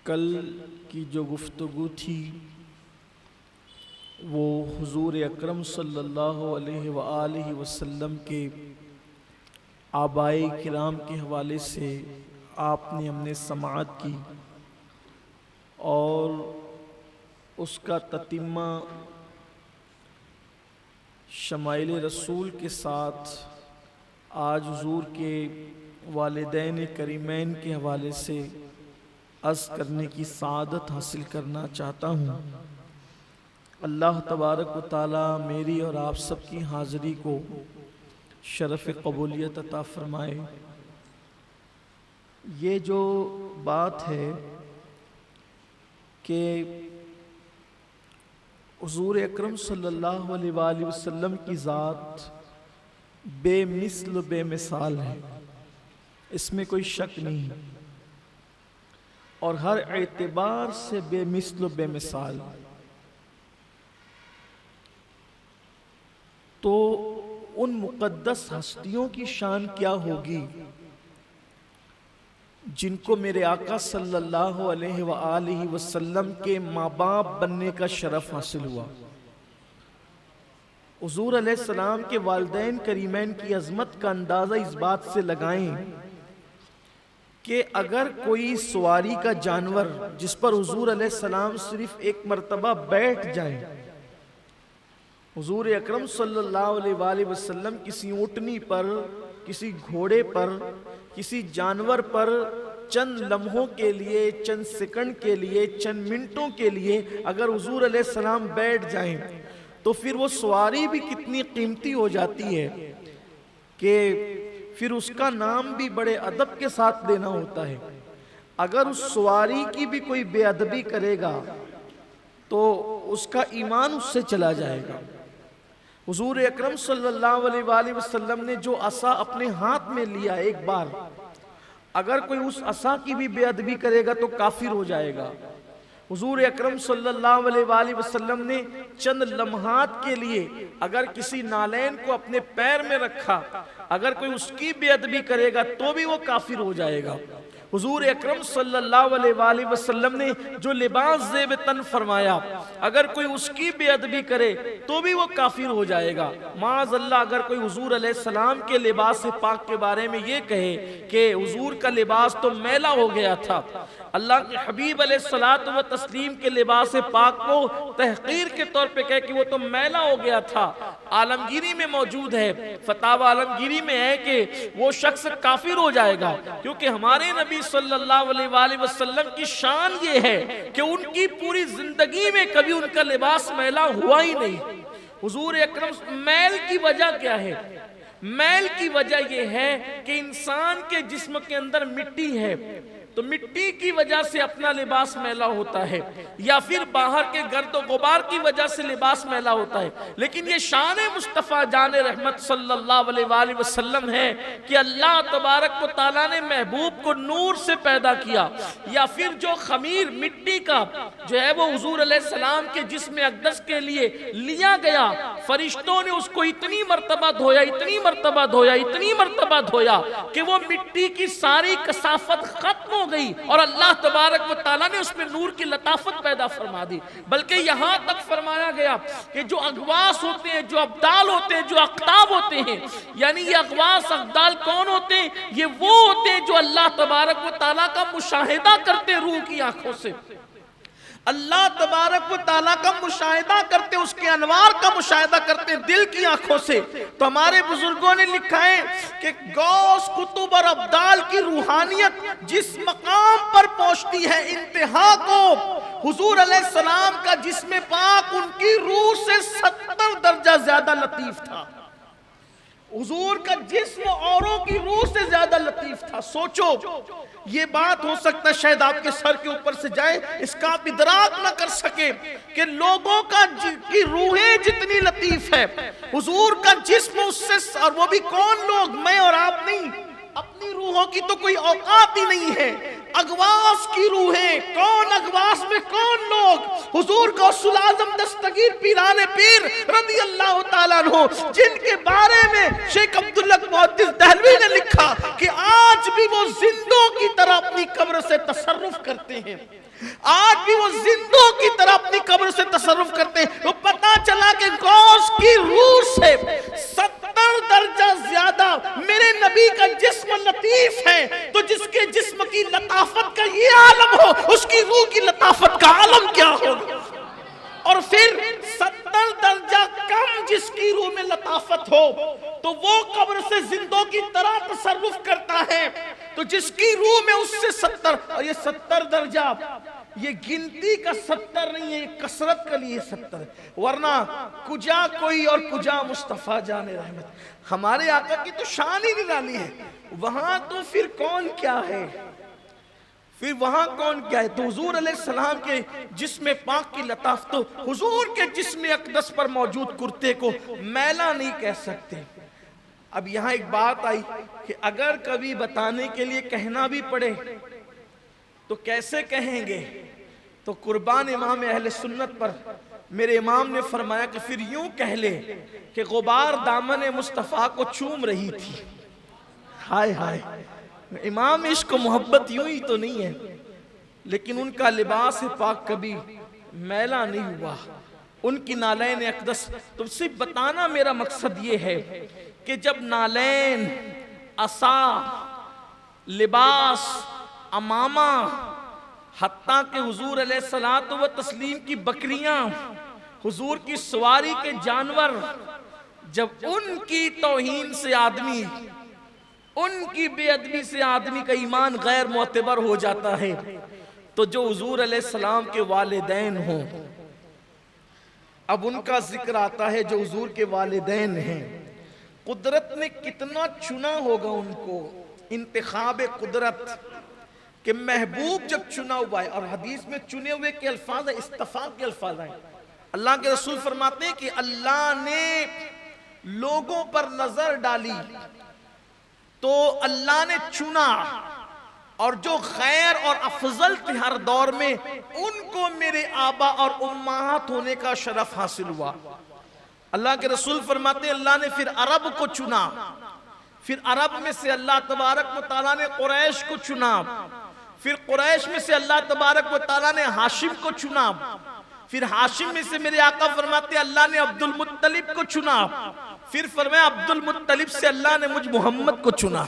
کل کی جو گفتگو تھی وہ حضور اکرم صلی اللہ علیہ وآلہ وسلم کے آبائی کرام کے حوالے سے آپ نے ہم نے سماعت کی، اور اس کا تتمہ شمائل رسول کے ساتھ آج حضور کے والدین کریمین کے حوالے سے عرض کرنے کی سعادت حاصل کرنا چاہتا ہوں۔ اللہ تبارک و تعالی میری اور آپ سب کی حاضری کو شرف قبولیت عطا فرمائے۔ یہ جو بات ہے کہ حضور اکرم صلی اللہ علیہ وآلہ وسلم کی ذات بے مثل و بے مثال ہے، اس میں کوئی شک نہیں، اور ہر اعتبار سے بے مثل و بے مثال۔ تو ان مقدس ہستیوں کی شان کیا ہوگی جن کو میرے آقا صلی اللہ علیہ وآلہ وسلم کے ماں باپ بننے کا شرف حاصل ہوا۔ حضور علیہ السلام کے والدین کریمین کی عظمت کا اندازہ اس بات سے لگائیں کہ اگر کوئی سواری کا جانور جس پر حضور علیہ السلام صرف ایک مرتبہ بیٹھ جائیں، حضور اکرم صلی اللہ علیہ وآلہ وسلم کسی اونٹنی پر، کسی گھوڑے پر، کسی جانور پر چند لمحوں کے لیے، چند سیکنڈ کے لیے، چند منٹوں کے لیے اگر حضور علیہ السلام بیٹھ جائیں تو پھر وہ سواری بھی کتنی قیمتی ہو جاتی ہے کہ پھر اس کا نام بھی بڑے ادب کے ساتھ لینا ہوتا ہے۔ اگر اس سواری کی بھی کوئی بے ادبی کرے گا تو اس کا ایمان اس سے چلا جائے گا۔ حضور اکرم صلی اللہ علیہ وآلہ وسلم نے جو عصا اپنے ہاتھ میں لیا ایک بار، اگر کوئی اس عصا کی بھی بے ادبی کرے گا تو کافر ہو جائے گا۔ حضور اکرم صلی اللہ علیہ وآلہ وسلم نے چند لمحات کے لیے اگر کسی نالین کو اپنے پیر میں رکھا، اگر کوئی اس کی بے ادبی کرے گا تو بھی وہ کافر ہو جائے گا۔ حضور اکرم صلی اللہ علیہ وآلہ وسلم نے جو لباس زیب تن فرمایا، اگر کوئی اس کی بے ادبی کرے تو بھی وہ کافر ہو جائے گا۔ معاذ اللہ اگر کوئی حضور علیہ السلام کے لباس پاک کے بارے میں یہ کہے کہ حضور کا لباس تو میلا ہو گیا تھا، اللہ کے حبیب علیہ الصلوۃ والتسلیم کے لباس پاک کو تحقیر کے طور پہ کہے کہ وہ تو میلا ہو گیا تھا، عالمگیری میں موجود ہے، فتاوی عالمگیری میں ہے کہ وہ شخص کافر ہو جائے گا، کیونکہ ہمارے نبی صلی اللہ علیہ وآلہ وسلم کی شان یہ ہے کہ ان کی پوری زندگی میں کبھی ان کا لباس میلا ہوا ہی نہیں۔ حضور اکرم، میل کی وجہ کیا ہے؟ میل کی وجہ یہ ہے کہ انسان کے جسم کے اندر مٹی ہے، تو مٹی کی وجہ سے اپنا لباس میلا ہوتا ہے، یا پھر باہر کے گرد و غبار کی وجہ سے لباس میلا ہوتا ہے۔ لیکن یہ شان مصطفیٰ جان رحمت صلی اللہ علیہ وآلہ وسلم ہے کہ اللہ تبارک و تعالیٰ نے محبوب کو نور سے پیدا کیا، یا پھر جو خمیر مٹی کا جو ہے وہ حضور علیہ السلام کے جسم اقدس کے لیے لیا گیا، فرشتوں نے اس کو اتنی مرتبہ دھویا، اتنی مرتبہ دھویا، اتنی مرتبہ دھویا کہ وہ مٹی کی ساری کثافت ختم ہو گئی، اور اللہ تبارک و تعالیٰ نے اس میں نور کی لطافت پیدا فرما دی۔ بلکہ یہاں تک فرمایا گیا کہ جو اغواس ہوتے ہیں، جو ابدال ہوتے ہیں، جو اقطاب ہوتے ہیں، یعنی یہ اغواس اقدال کون ہوتے ہیں؟ یہ وہ ہوتے ہیں جو اللہ تبارک و تعالیٰ کا مشاہدہ کرتے روح کی آنکھوں سے، اللہ تبارک و تعالیٰ کا مشاہدہ کرتے، اس کے انوار کا مشاہدہ کرتے دل کی آنکھوں سے۔ تو ہمارے بزرگوں نے لکھا ہے کہ غوث، قطب اور ابدال کی روحانیت جس مقام پر پہنچتی ہے انتہا کو، حضور علیہ السلام کا جسم پاک ان کی روح سے 70 درجہ زیادہ لطیف تھا۔ حضور کا جسم اوروں کی روح سے زیادہ لطیف تھا۔ سوچو، یہ بات ہو سکتا ہے شاید آپ کے سر کے اوپر سے جائے، اس کا آپ ادراک نہ کر سکے کہ لوگوں کی روحیں جتنی لطیف ہے، حضور کا جسم اس سے، اور وہ بھی کون لوگ؟ میں اور آپ نہیں، اپنی روحوں کی تو کوئی اوقات ہی نہیں ہے، اغواس کی روحیں، کون اغواس میں کون لوگ؟ حضور غوث الاعظم دستگیر پیران پیر رضی اللہ تعالیٰ عنہ، جن کے بارے میں شیخ عبداللہ محدث دہلوی نے لکھا کہ آج بھی وہ زندوں کی طرح اپنی قبر سے تصرف کرتے ہیں، آج بھی وہ زندوں کی طرح اپنی قبر سے تصرف کرتے ہیں۔ تو پتا چلا کہ غوث کی روح سے 70 درجہ زیادہ میرے نبی کا جسم لطیف ہے، تو جس کے جسم کی لطافت کا یہ عالم ہو، اس کی روح کی لطافت کا عالم کیا ہوگا؟ اور پھر 70 درجہ کم جس کی روح میں لطافت ہو تو وہ قبر سے زندوں کی طرح تصرف کرتا ہے، تو جس کی روح میں اس سے 70، اور یہ 70 درجہ یہ گنتی کا 70 نہیں ہے، یہ کثرت کے لیے 70 ہے، ورنہ کجا کوئی اور کجا مصطفیٰ جان رحمت، ہمارے آقا کی تو شان ہی نرالی ہے، وہاں تو پھر کون کیا ہے، پھر وہاں کون کیا ہے؟ تو حضور علیہ السلام کے جسم پاک کی لطافت، تو حضور کے جسم اقدس پر موجود کرتے کو میلا نہیں کہہ سکتے۔ اب یہاں ایک بات آئی کہ اگر کبھی بتانے کے لیے کہنا بھی پڑے تو کیسے کہیں گے؟ تو قربان امام اہل سنت پر میرے امام نے فرمایا کہ پھر یوں کہہ لے کہ غبار دامن مصطفیٰ کو چوم رہی تھی۔ ہائے ہائے، امام عشق و محبت یوں ہی تو نہیں ہے، لیکن ان کا لباس پاک کبھی میلا نہیں ہوا، ان کی نالین اقدس۔ تو صرف بتانا میرا مقصد یہ ہے کہ جب نالین، عصا، لباس، امامہ، حتیٰ کہ حضور علیہ الصلوۃ والتسلیم کی بکریاں، حضور کی سواری کے جانور، جب ان کی توہین سے آدمی، ان کی بے ادبی سے آدمی کا ایمان غیر معتبر ہو جاتا ہے، تو جو حضور علیہ السلام کے والدین ہوں، اب ان کا ذکر آتا ہے جو حضور کے والدین ہیں، قدرت نے کتنا چنا ہوگا ان کو، انتخاب قدرت کہ محبوب جب چنا ہوا ہے، اور حدیث میں چنے ہوئے کے الفاظ ہیں، استفاء کے الفاظ ہیں، اللہ کے رسول فرماتے ہیں کہ اللہ نے لوگوں پر نظر ڈالی تو اللہ نے چنا، اور جو خیر اور افضل تھے ہر دور میں، ان کو میرے آبا اور امہات ہونے کا شرف حاصل ہوا۔ اللہ کے رسول فرماتے ہیں اللہ نے پھر عرب کو چنا، پھر عرب میں سے اللہ تبارک و تعالیٰ نے قریش کو چنا، پھر قریش میں سے اللہ تبارک و تعالیٰ نے ہاشم کو چنا، پھر ہاشم میں سے میرے آقا فرماتے ہیں اللہ نے عبد المطلب کو چنا، پھر فرمایا عبد المطلب سے اللہ نے مجھ محمد کو چنا۔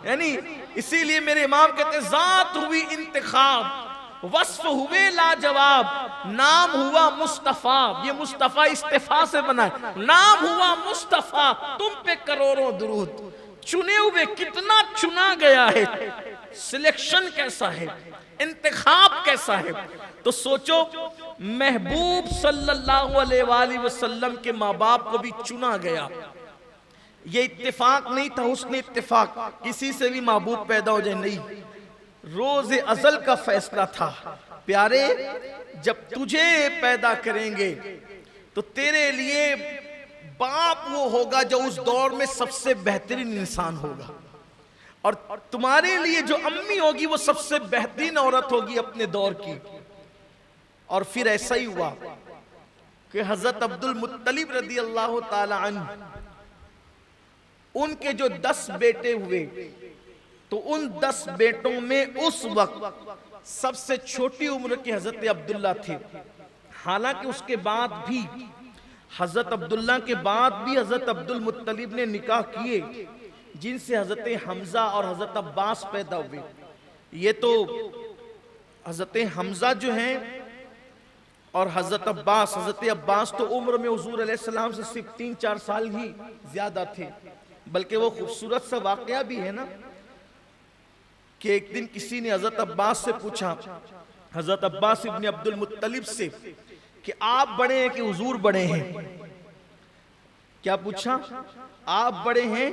یعنی اسی لیے میرے امام کہتے ہیں ذات ہوئی انتخاب، وصف ہوئے لاجواب، نام ہوا مصطفیٰ، یہ مصطفیٰ استفاء سے بنا ہے، نام ہوا مصطفیٰ، تم پہ کروڑوں درود، چنے ہوئے کتنا چنا گیا ہے، سلیکشن کیسا ہے، انتخاب کیسا ہے۔ تو سوچو محبوب صلی اللہ علیہ وآلہ وسلم کے ماں باپ کو بھی چنا گیا، یہ اتفاق نہیں تھا، حسن اتفاق کسی سے بھی محبوب پیدا ہو جائے نہیں، روز ازل کا فیصلہ تھا۔ پیارے جب تجھے پیدا کریں گے تو تیرے لیے باپ وہ ہوگا جو اس دور میں سب سے بہترین انسان ہوگا، اور تمہارے لیے جو امی ہوگی وہ سب سے بہترین عورت ہوگی اپنے دور کی۔ اور پھر ایسا ہی ہوا کہ حضرت عبد المطلب رضی اللہ تعالی عنہ، ان کے جو 10 بیٹے ہوئے، تو ان 10 بیٹوں میں اس وقت سب سے چھوٹی عمر کے حضرت عبداللہ تھے، حالانکہ اس کے بعد بھی حضرت عبداللہ کے بعد بھی حضرت عبد المطلب نے نکاح کیے، جن سے حضرت حمزہ اور حضرت عباس پیدا ہوئے۔ یہ تو حضرت حمزہ جو ہیں اور حضرت عباس تو عمر میں حضور علیہ السلام سے صرف 3-4 سال ہی زیادہ تھے، بلکہ وہ خوبصورت سا واقعہ بھی ہے نا کہ ایک دن کسی نے حضرت عباس سے پوچھا، حضرت عباس ابن عبد المطلب سے، کہ آپ بڑے ہیں کہ حضور بڑے ہیں؟ کیا پوچھا؟ آپ بڑے ہیں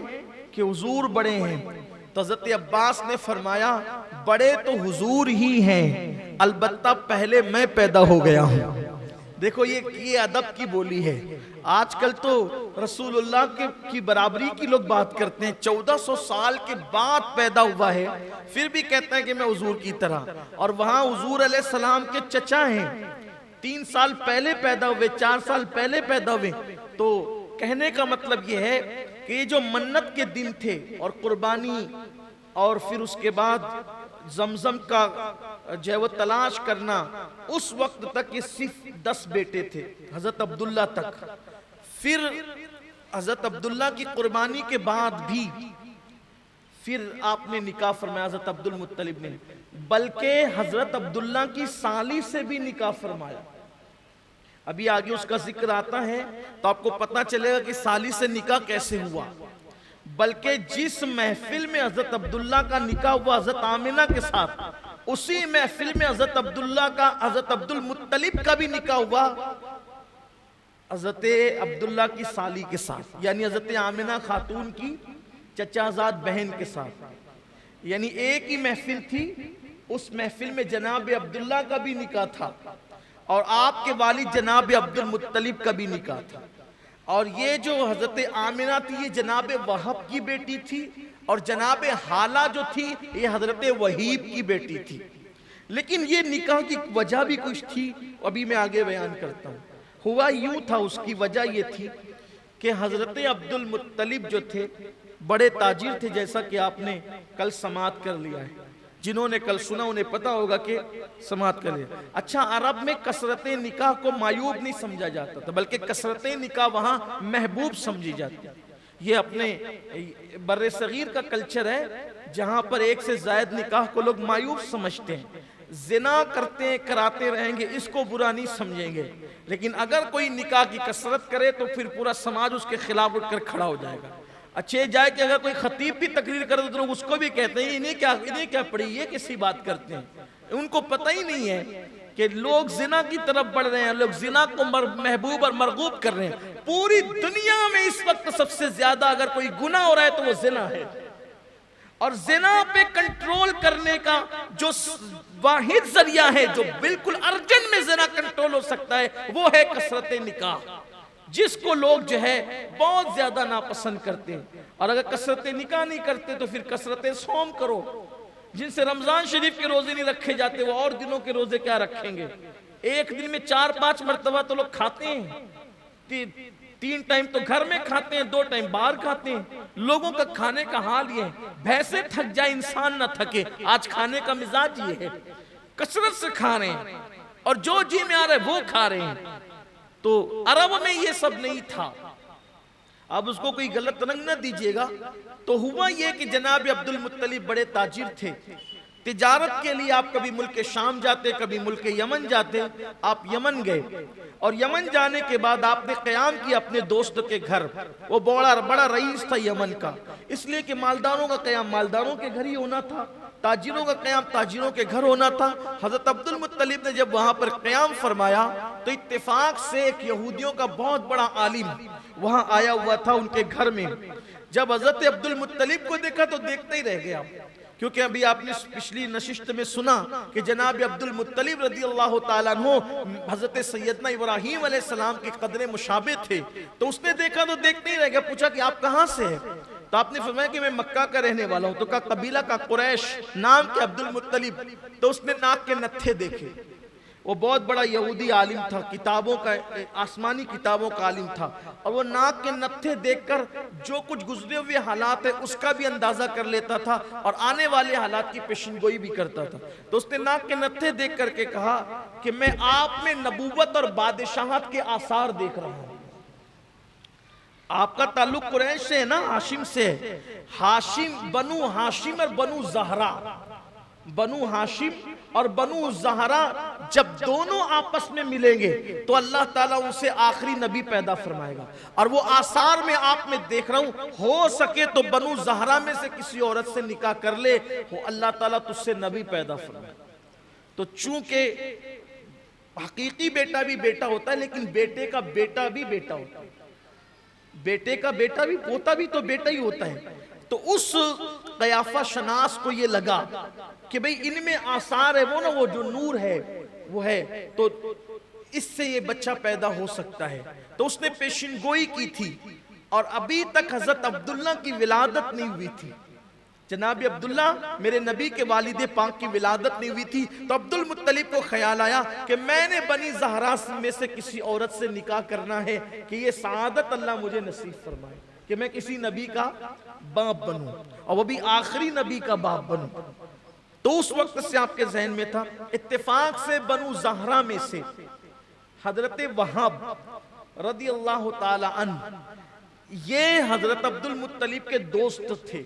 کہ حضور بڑے ہیں؟ تو حضرت عباس نے فرمایا بڑے تو حضور ہی ہیں، البتہ پہلے میں پیدا ہو گیا ہوں۔ دیکھو یہ ادب کی بولی ہے. آج کل تو رسول اللہ کی برابری کی لوگ بات کرتے ہیں. 1400 سال کے بعد پیدا ہوا ہے, پھر بھی کہتے ہیں کہ میں حضور کی طرح. اور وہاں حضور علیہ السلام کے چچا ہیں, 3 سال پہلے پیدا ہوئے, 4 سال پہلے پیدا ہوئے. تو کہنے کا مطلب یہ ہے کہ یہ جو منت کے دن تھے اور قربانی, اور پھر اس کے بعد زمزم کا جو ہے وہ تلاش کرنا, اس وقت تک یہ صرف 10 بیٹے تھے حضرت عبداللہ تک. پھر حضرت عبداللہ کی قربانی کے بعد بھی پھر آپ نے نکاح فرمایا حضرت عبد المطلب نے, بلکہ حضرت عبداللہ کی سالی سے بھی نکاح فرمایا. ابھی آگے اس کا ذکر آتا ہے تو آپ کو پتہ چلے گا کہ سالی سے نکاح کیسے ہوا. بلکہ جس محفل میں حضرت عبداللہ کا نکاح ہوا حضرت آمنہ کے ساتھ, اسی محفل میں حضرت عبداللہ کا حضرت عبد المطلب کا بھی نکاح ہوا حضرت عبداللہ کی سالی کے ساتھ, یعنی حضرت آمنہ خاتون کی چچا زاد بہن کے ساتھ. یعنی ایک ہی محفل تھی, اس محفل میں جناب عبداللہ کا بھی نکاح تھا اور آپ کے والد جناب عبد المطلب کا بھی نکاح تھا. اور یہ جو حضرت آمنہ تھی یہ جناب وہب کی بیٹی تھی, اور جناب حالہ جو تھی یہ حضرت وہیب کی بیٹی تھی. لیکن یہ نکاح کی وجہ بھی کچھ تھی, ابھی میں آگے بیان کرتا ہوں. ہوا یوں تھا, اس کی وجہ یہ تھی کہ حضرت عبد المطلب جو تھے بڑے تاجر تھے, جیسا کہ آپ نے کل سماعت کر لیا ہے. جنہوں نے کل سنا انہیں پتا ہوگا کہ سماعت کر لیا. اچھا, عرب میں کثرت نکاح کو معیوب نہیں سمجھا جاتا تھا, بلکہ کثرت نکاح وہاں محبوب سمجھی جاتی. یہ اپنے بر صغیر کا کلچر ہے جہاں پر ایک سے زائد نکاح کو لوگ معیوب سمجھتے ہیں. زنا کرتے ہیں, کراتے رہیں گے, اس کو برا نہیں سمجھیں گے. لیکن اگر کوئی نکاح کی کثرت کرے تو پھر پورا سماج اس کے خلاف اٹھ کر کھڑا ہو جائے گا. اچھے جائے کہ اگر کوئی خطیب بھی تقریر کرے تو اس کو بھی کہتے ہیں انہیں کیا پڑھی, یہ کسی بات کرتے ہیں. ان کو پتہ ہی نہیں ہے کہ لوگ زنا کی طرف بڑھ رہے ہیں, لوگ زنا کو محبوب اور مرغوب کر رہے ہیں. پوری دنیا میں اس وقت سب سے زیادہ اگر کوئی گناہ ہو رہا ہے تو وہ زنا ہے, اور زنا پہ کنٹرول کرنے کا جو واحد ذریعہ ہے, جو بالکل ارجنٹ میں زنا کنٹرول ہو سکتا ہے, وہ ہے کثرت نکاح, جس کو لوگ جو ہے بہت زیادہ ناپسند کرتے ہیں. اور اگر کثرت نکاح نہیں کرتے تو پھر کثرت صوم کرو. جن سے رمضان شریف کے روزے نہیں رکھے جاتے وہ اور دنوں کے روزے کیا رکھیں گے. ایک دن میں 4-5 مرتبہ تو لوگ کھاتے ہیں, 3 ٹائم تو گھر میں کھاتے ہیں, 2 ٹائم باہر کھاتے ہیں. لوگوں کا کھانے کا حال یہ ہے, بھینسیں تھک جائے انسان نہ تھکے. آج کھانے کا مزاج یہ ہے, کثرت سے کھا رہے ہیں اور جو جی میں آ رہا ہے وہ کھا رہے ہیں. تو عرب میں یہ سب نہیں تھا. اب اس کو کوئی غلط رنگ نہ دیجئے گا. تو ہوا یہ کہ جناب عبد المطلب بڑے تاجر تھے. تجارت کے لیے آپ کبھی ملک شام جاتے, کبھی ملک یمن جاتے. آپ یمن گئے اور یمن جانے کے بعد آپ نے قیام کیا اپنے دوست کے گھر. وہ بڑا رئیس تھا یمن کا, اس لیے کہ مالداروں کا قیام مالداروں کے گھر ہی ہونا تھا, تاجروں کا قیام تاجروں کے گھر ہونا تھا. حضرت عبد المطلب نے جب وہاں پر قیام فرمایا تو اتفاق سے ایک یہودیوں کا بہت بڑا عالم وہاں آیا ہوا تھا ان کے گھر میں. جب حضرت عبد المطلب کو دیکھا تو دیکھتے ہی رہ گیا, کیونکہ ابھی آپ نے پچھلی نشست میں سنا کہ جناب عبد المطلب رضی اللہ تعالیٰ عنہ حضرت سیدنا ابراہیم علیہ السلام کے قدر مشابہ تھے. تو اس نے دیکھا تو دیکھتے ہی رہ گیا. پوچھا کہ آپ کہاں سے ہیں؟ تو آپ نے فرمایا کہ میں مکہ کا رہنے والا ہوں. تو کہا قبیلہ کا قریش, نام کے عبد المطلب. تو اس نے ناک کے نتھے دیکھے. وہ بہت بڑا یہودی عالم تھا, کتابوں کا, آسمانی کتابوں کا عالم تھا, اور وہ ناک کے نتھے دیکھ کر جو کچھ گزرے ہوئے حالات ہے اس کا بھی اندازہ کر لیتا تھا اور آنے والے حالات کی پیشن گوئی بھی کرتا تھا. تو اس نے ناک کے نتھے دیکھ کر کے کہا کہ میں آپ میں نبوت اور بادشاہت کے آثار دیکھ رہا ہوں. آپ کا تعلق قریش سے ہے نا, ہاشم سے. ہاشم, بنو ہاشم اور بنو زہرا, بنو ہاشم اور بنو زہرا جب دونوں آپس میں ملیں گے تو اللہ تعالیٰ ان سے آخری نبی پیدا فرمائے گا. اور وہ آثار میں آپ میں دیکھ رہا ہوں, ہو سکے تو بنو زہرا میں سے کسی عورت سے نکاح کر لے, وہ اللہ تعالیٰ تجھ سے نبی پیدا فرمائے. تو چونکہ حقیقی بیٹا بھی بیٹا ہوتا ہے لیکن بیٹے کا بیٹا بھی بیٹا ہوتا ہے, بیٹے کا بیٹا بھی, پوتا بھی تو بیٹا ہی ہوتا ہے. تو اس قیافہ شناس کو یہ لگا کہ بھئی ان میں آثار ہے, وہ نا وہ جو نور ہے وہ ہے. تو اس سے یہ بچہ پیدا ہو سکتا ہے، تو اس نے پیشن گوئی کی تھی، اور ابھی تک حضرت عبداللہ کی ولادت نہیں ہوئی تھی۔ جناب عبداللہ میرے نبی کے والد پاک کی ولادت نہیں ہوئی تھی، تو عبد المطلب کو خیال آیا کہ میں نے بنی زہرا میں سے کسی عورت سے نکاح کرنا ہے کہ یہ سعادت اللہ مجھے نصیب فرمائے کہ میں کسی نبی کا باپ بنوں، اور وہ بھی آخری نبی کا باپ بنوں۔ تو اس وقت سے آپ کے ذہن میں تھا۔ اتفاق سے بنو زہرا میں سے حضرت وہاب رضی اللہ تعالی عنہ یہ حضرت عبد المطلب کے دوست تھے،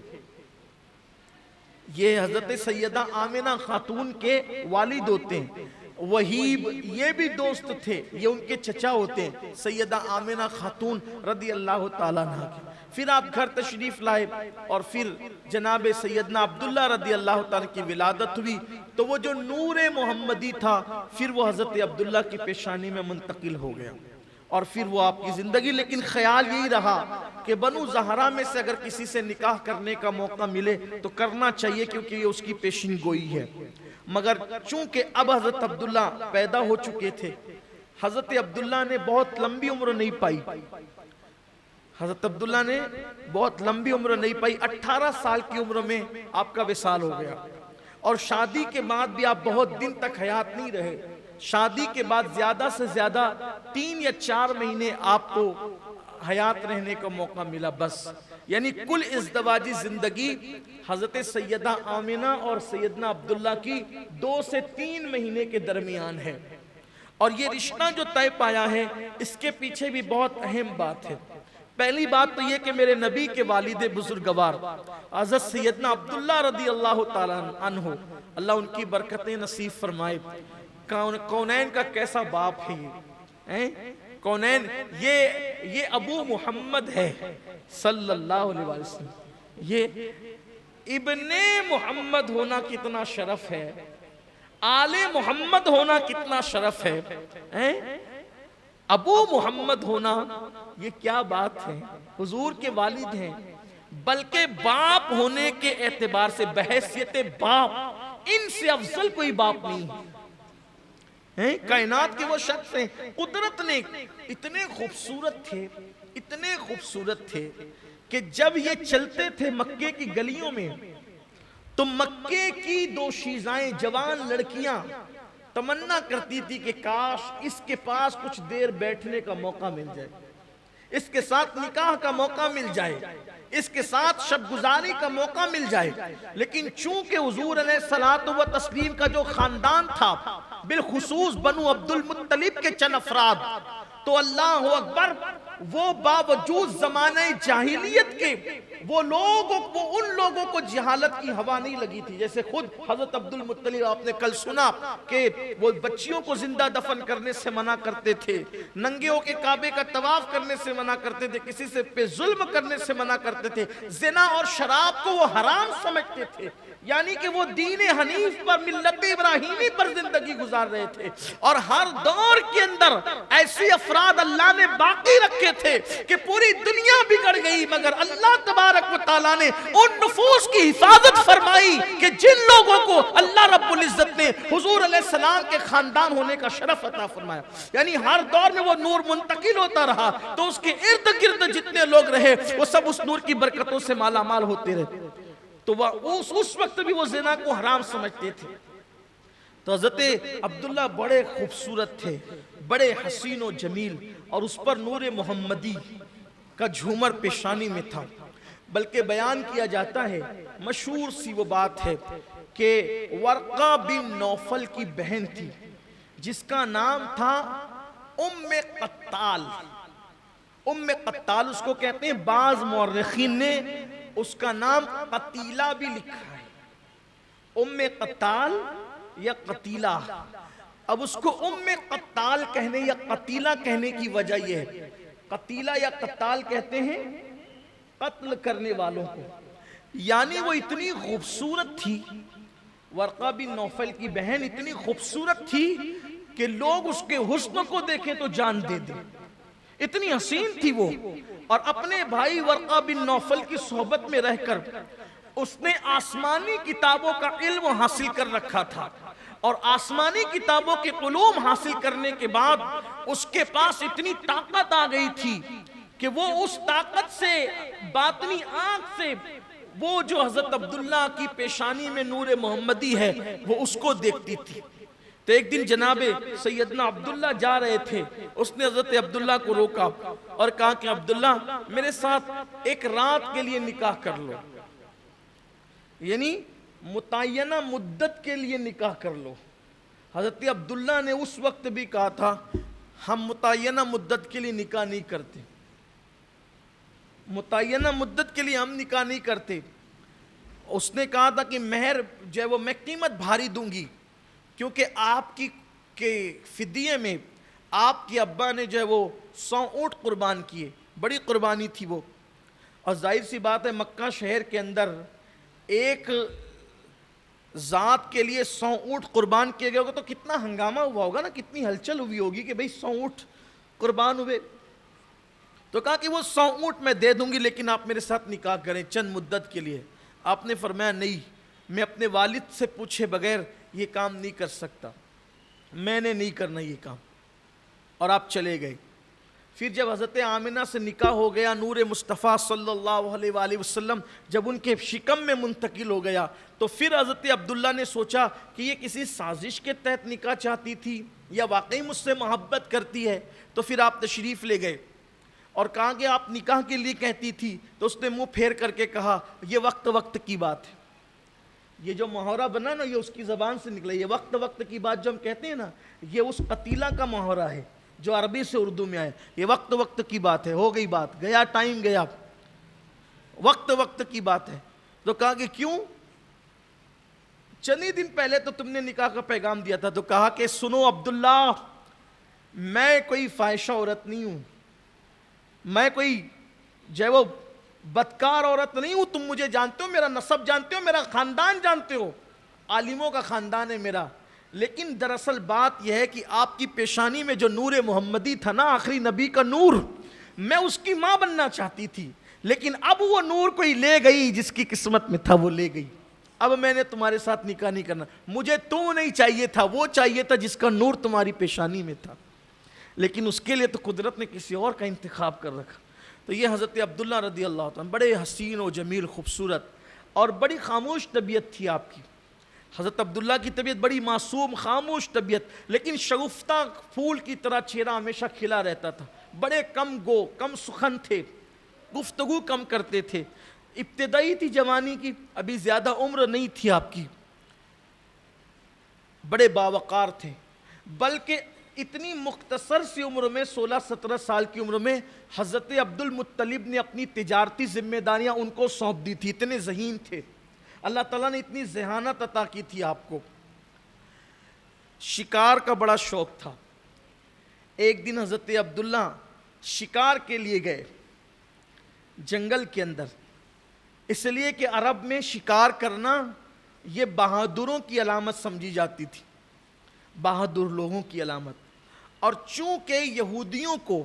یہ حضرت سیدہ آمنہ خاتون کے والد ہوتے ہیں۔ وہیب یہ بھی دوست تھے، یہ ان کے چچا ہوتے ہیں، سیدہ آمنہ خاتون رضی اللہ تعالیٰ عنہ کے۔ پھر آپ گھر تشریف لائے، اور پھر جناب سیدنا عبداللہ رضی اللہ تعالیٰ کی ولادت ہوئی، تو وہ جو نور محمدی تھا پھر وہ حضرت عبداللہ کی پیشانی میں منتقل ہو گیا، اور پھر وہ آپ کی زندگی۔ لیکن خیال یہی رہا کہ بنو زہرا میں سے اگر کسی سے نکاح کرنے کا موقع ملے تو کرنا چاہیے، کیونکہ یہ اس کی پیشن گوئی ہے۔ مگر چونکہ اب حضرت عبداللہ پیدا ہو چکے تھے، حضرت عبداللہ نے بہت لمبی عمر نہیں پائی، حضرت عبداللہ نے بہت لمبی عمر نہیں پائی، 18 سال کی عمر میں آپ کا وصال ہو گیا، اور شادی کے بعد بھی آپ بہت دن تک حیات نہیں رہے۔ شادی کے بعد زیادہ سے زیادہ 3 یا 4 مہینے آپ کو حیات رہنے کا موقع ملا بس، یعنی کل ازدواجی زندگی حضرت سیدہ آمنہ اور سیدنا عبداللہ کی 2 سے 3 مہینے کے درمیان ہے۔ اور یہ رشتہ جو طے پایا ہے، اس کے پیچھے بھی بہت اہم بات ہے۔ پہلی بات تو یہ کہ میرے نبی کے والد بزرگوار حضرت سیدنا عبداللہ رضی اللہ تعالیٰ عنہ، اللہ ان کی برکتیں نصیب فرمائے۔ کونین کا کیسا باپ ہے یہ، کونین یہ ابو محمد ہے صلی اللہ علیہ وسلم۔ یہ ابن محمد ہونا کتنا شرف ہے، آل محمد ہونا کتنا شرف ہے، ابو محمد ہونا یہ کیا بات ہے، حضور کے والد ہیں، بلکہ باپ ہونے کے اعتبار سے بحیثیت باپ ان سے افضل کوئی باپ نہیں ہے۔ کائنات کے وہ شخص ہیں، قدرت نے اتنے خوبصورت تھے کہ جب یہ چلتے تھے مکے کی گلیوں میں تو مکے کی 2 شیزائیں جوان لڑکیاں تمنا کرتی تھی کہ کاش اس کے پاس کچھ دیر بیٹھنے کا موقع مل جائے، اس کے ساتھ نکاح کا موقع مل جائے، اس کے ساتھ شب گزاری کا موقع مل جائے۔ لیکن چونکہ حضور علیہ الصلوۃ والتسلیم کا جو خاندان تھا، بالخصوص بنو عبد المطلب کے چند افراد، تو اللہ اکبر، وہ باوجود زمانہ جاہلیت کے وہ ان لوگوں کو جہالت کی ہوا نہیں لگی تھی۔ جیسے خود حضرت عبد المطلب آپ نے کل سنا کہ وہ بچیوں کو زندہ دفن کرنے سے منع کرتے تھے، ننگے ہو کے کعبے کا طواف کرنے سے منع کرتے تھے، کسی سے پہ ظلم کرنے سے منع کرتے تھے، زنا اور شراب کو وہ حرام سمجھتے تھے، یعنی کہ وہ دین حنیف پر، ملت ابراہیمی پر زندگی گزار رہے تھے۔ اور ہر دور کے اندر ایسی افراد اللہ نے باقی رکھے تھے کہ پوری دنیا بگڑ گئی، مگر اللہ تبارک و تعالیٰ نے ان نفوس کی حفاظت فرمائی کہ جن لوگوں کو اللہ رب العزت نے حضور علیہ السلام کے خاندان ہونے کا شرف عطا فرمایا، یعنی ہر دور میں وہ نور منتقل ہوتا رہا، تو اس کے ارد گرد جتنے لوگ رہے وہ سب اس نور کی برکتوں سے مالا مال ہوتے رہے۔ تو اس وقت بھی وہ زنا کو حرام سمجھتے تھے۔ تو حضرت عبداللہ بڑے خوبصورت تھے، بڑے حسین و جمیل، اور اس پر نور محمدی کا جھومر پیشانی میں تھا۔ بلکہ بیان کیا جاتا ہے، مشہور سی وہ بات ہے کہ ورقہ بن نوفل کی بہن تھی جس کا نام تھا ام قتال۔ ام قتال اس کو کہتے ہیں، بعض مورخین نے اس کا نام قتیلہ بھی لکھا ہے، ام قتال یا قتیلہ۔ اب اس کو ام قتال کہنے یا قتیلہ کہنے کی وجہ یہ ہے، قتیلہ یا قتال کہتے ہیں قتل کرنے والوں کو، یعنی وہ اتنی خوبصورت تھی، ورقہ بن نوفل کی بہن اتنی خوبصورت تھی کہ لوگ اس کے حسن کو دیکھیں تو جان دے دیں، اتنی حسین تھی وہ۔ اور اپنے بھائی ورقہ بن نوفل کی صحبت میں رہ کر اس نے آسمانی کتابوں کا علم حاصل کر رکھا تھا، اور آسمانی کتابوں کے علوم حاصل کرنے کے بعد اس کے پاس اتنی طاقت آ گئی تھی کہ وہ اس طاقت سے باطنی آنکھ سے وہ جو حضرت عبداللہ کی پیشانی میں نور محمدی ہے وہ اس کو دیکھتی تھی. تو ایک دن جناب سیدنا عبداللہ جا رہے تھے, اس نے حضرت عبداللہ کو روکا اور کہا کہ عبداللہ میرے ساتھ ایک رات کے لیے نکاح کر لو, یعنی متعینہ مدت کے لیے نکاح کر لو. حضرت عبداللہ نے اس وقت بھی کہا تھا ہم متعینہ مدت کے لیے نکاح نہیں کرتے, متعینہ مدت کے لیے ہم نکاح نہیں کرتے. اس نے کہا تھا کہ مہر جو ہے وہ میں قیمت بھاری دوں گی, کیونکہ آپ کی کے فدیے میں آپ کے ابا نے جو ہے وہ 100 اونٹ قربان کیے, بڑی قربانی تھی وہ. اور ظاہر سی بات ہے مکہ شہر کے اندر ایک ذات کے لیے 100 اونٹ قربان کیے گئے ہوگا تو کتنا ہنگامہ ہوا ہوگا نا, کتنی ہلچل ہوئی ہوگی کہ بھئی 100 اونٹ قربان ہوئے. تو کہا کہ وہ 100 اونٹ میں دے دوں گی لیکن آپ میرے ساتھ نکاح کریں چند مدت کے لیے. آپ نے فرمایا نہیں, میں اپنے والد سے پوچھے بغیر یہ کام نہیں کر سکتا, میں نے نہیں کرنا یہ کام. اور آپ چلے گئے. پھر جب حضرت آمنہ سے نکاح ہو گیا, نور مصطفیٰ صلی اللہ علیہ وآلہ وسلم جب ان کے شکم میں منتقل ہو گیا, تو پھر حضرت عبداللہ نے سوچا کہ یہ کسی سازش کے تحت نکاح چاہتی تھی یا واقعی مجھ سے محبت کرتی ہے. تو پھر آپ تشریف لے گئے اور کہا کہ آپ نکاح کے لیے کہتی تھی. تو اس نے منہ پھیر کر کے کہا یہ وقت وقت کی بات ہے. یہ جو محاورہ بنا نا یہ اس کی زبان سے نکلا, یہ وقت وقت کی بات جو ہم کہتے ہیں نا یہ اس قتیلہ کا محاورہ ہے جو عربی سے اردو میں آئے. یہ وقت وقت کی بات ہے, ہو گئی بات, گیا ٹائم گیا, وقت وقت کی بات ہے. تو کہا کہ کیوں, چند ہی دن پہلے تو تم نے نکاح کا پیغام دیا تھا. تو کہا کہ سنو عبداللہ, میں کوئی فاحشہ عورت نہیں ہوں, میں کوئی جو ہے وہ بدکار عورت نہیں ہوں. تم مجھے جانتے ہو, میرا نسب جانتے ہو, میرا خاندان جانتے ہو, عالموں کا خاندان ہے میرا. لیکن دراصل بات یہ ہے کہ آپ کی پیشانی میں جو نور محمدی تھا نا, آخری نبی کا نور, میں اس کی ماں بننا چاہتی تھی. لیکن اب وہ نور کوئی لے گئی, جس کی قسمت میں تھا وہ لے گئی. اب میں نے تمہارے ساتھ نکاح نہیں کرنا. مجھے تو نہیں چاہیے تھا, وہ چاہیے تھا جس کا نور تمہاری پیشانی میں تھا. لیکن اس کے لیے تو قدرت نے کسی اور کا انتخاب کر رکھا. تو یہ حضرت عبداللہ رضی اللہ عنہ بڑے حسین و جمیل, خوبصورت اور بڑی خاموش طبیعت تھی آپ کی. حضرت عبداللہ کی طبیعت بڑی معصوم خاموش طبیعت, لیکن شگفتہ پھول کی طرح چہرہ ہمیشہ کھلا رہتا تھا. بڑے کم گو, کم سخن تھے, گفتگو کم کرتے تھے. ابتدائی تھی جوانی کی, ابھی زیادہ عمر نہیں تھی آپ کی. بڑے باوقار تھے, بلکہ اتنی مختصر سی عمر میں 16-17 سال کی عمر میں حضرت عبد المطلب نے اپنی تجارتی ذمہ داریاں ان کو سونپ دی تھی. اتنے ذہین تھے, اللہ تعالیٰ نے اتنی ذہانت عطا کی تھی آپ کو. شکار کا بڑا شوق تھا. ایک دن حضرت عبداللہ شکار کے لیے گئے جنگل کے اندر, اس لیے کہ عرب میں شکار کرنا یہ بہادروں کی علامت سمجھی جاتی تھی, بہادر لوگوں کی علامت. اور چونکہ یہودیوں کو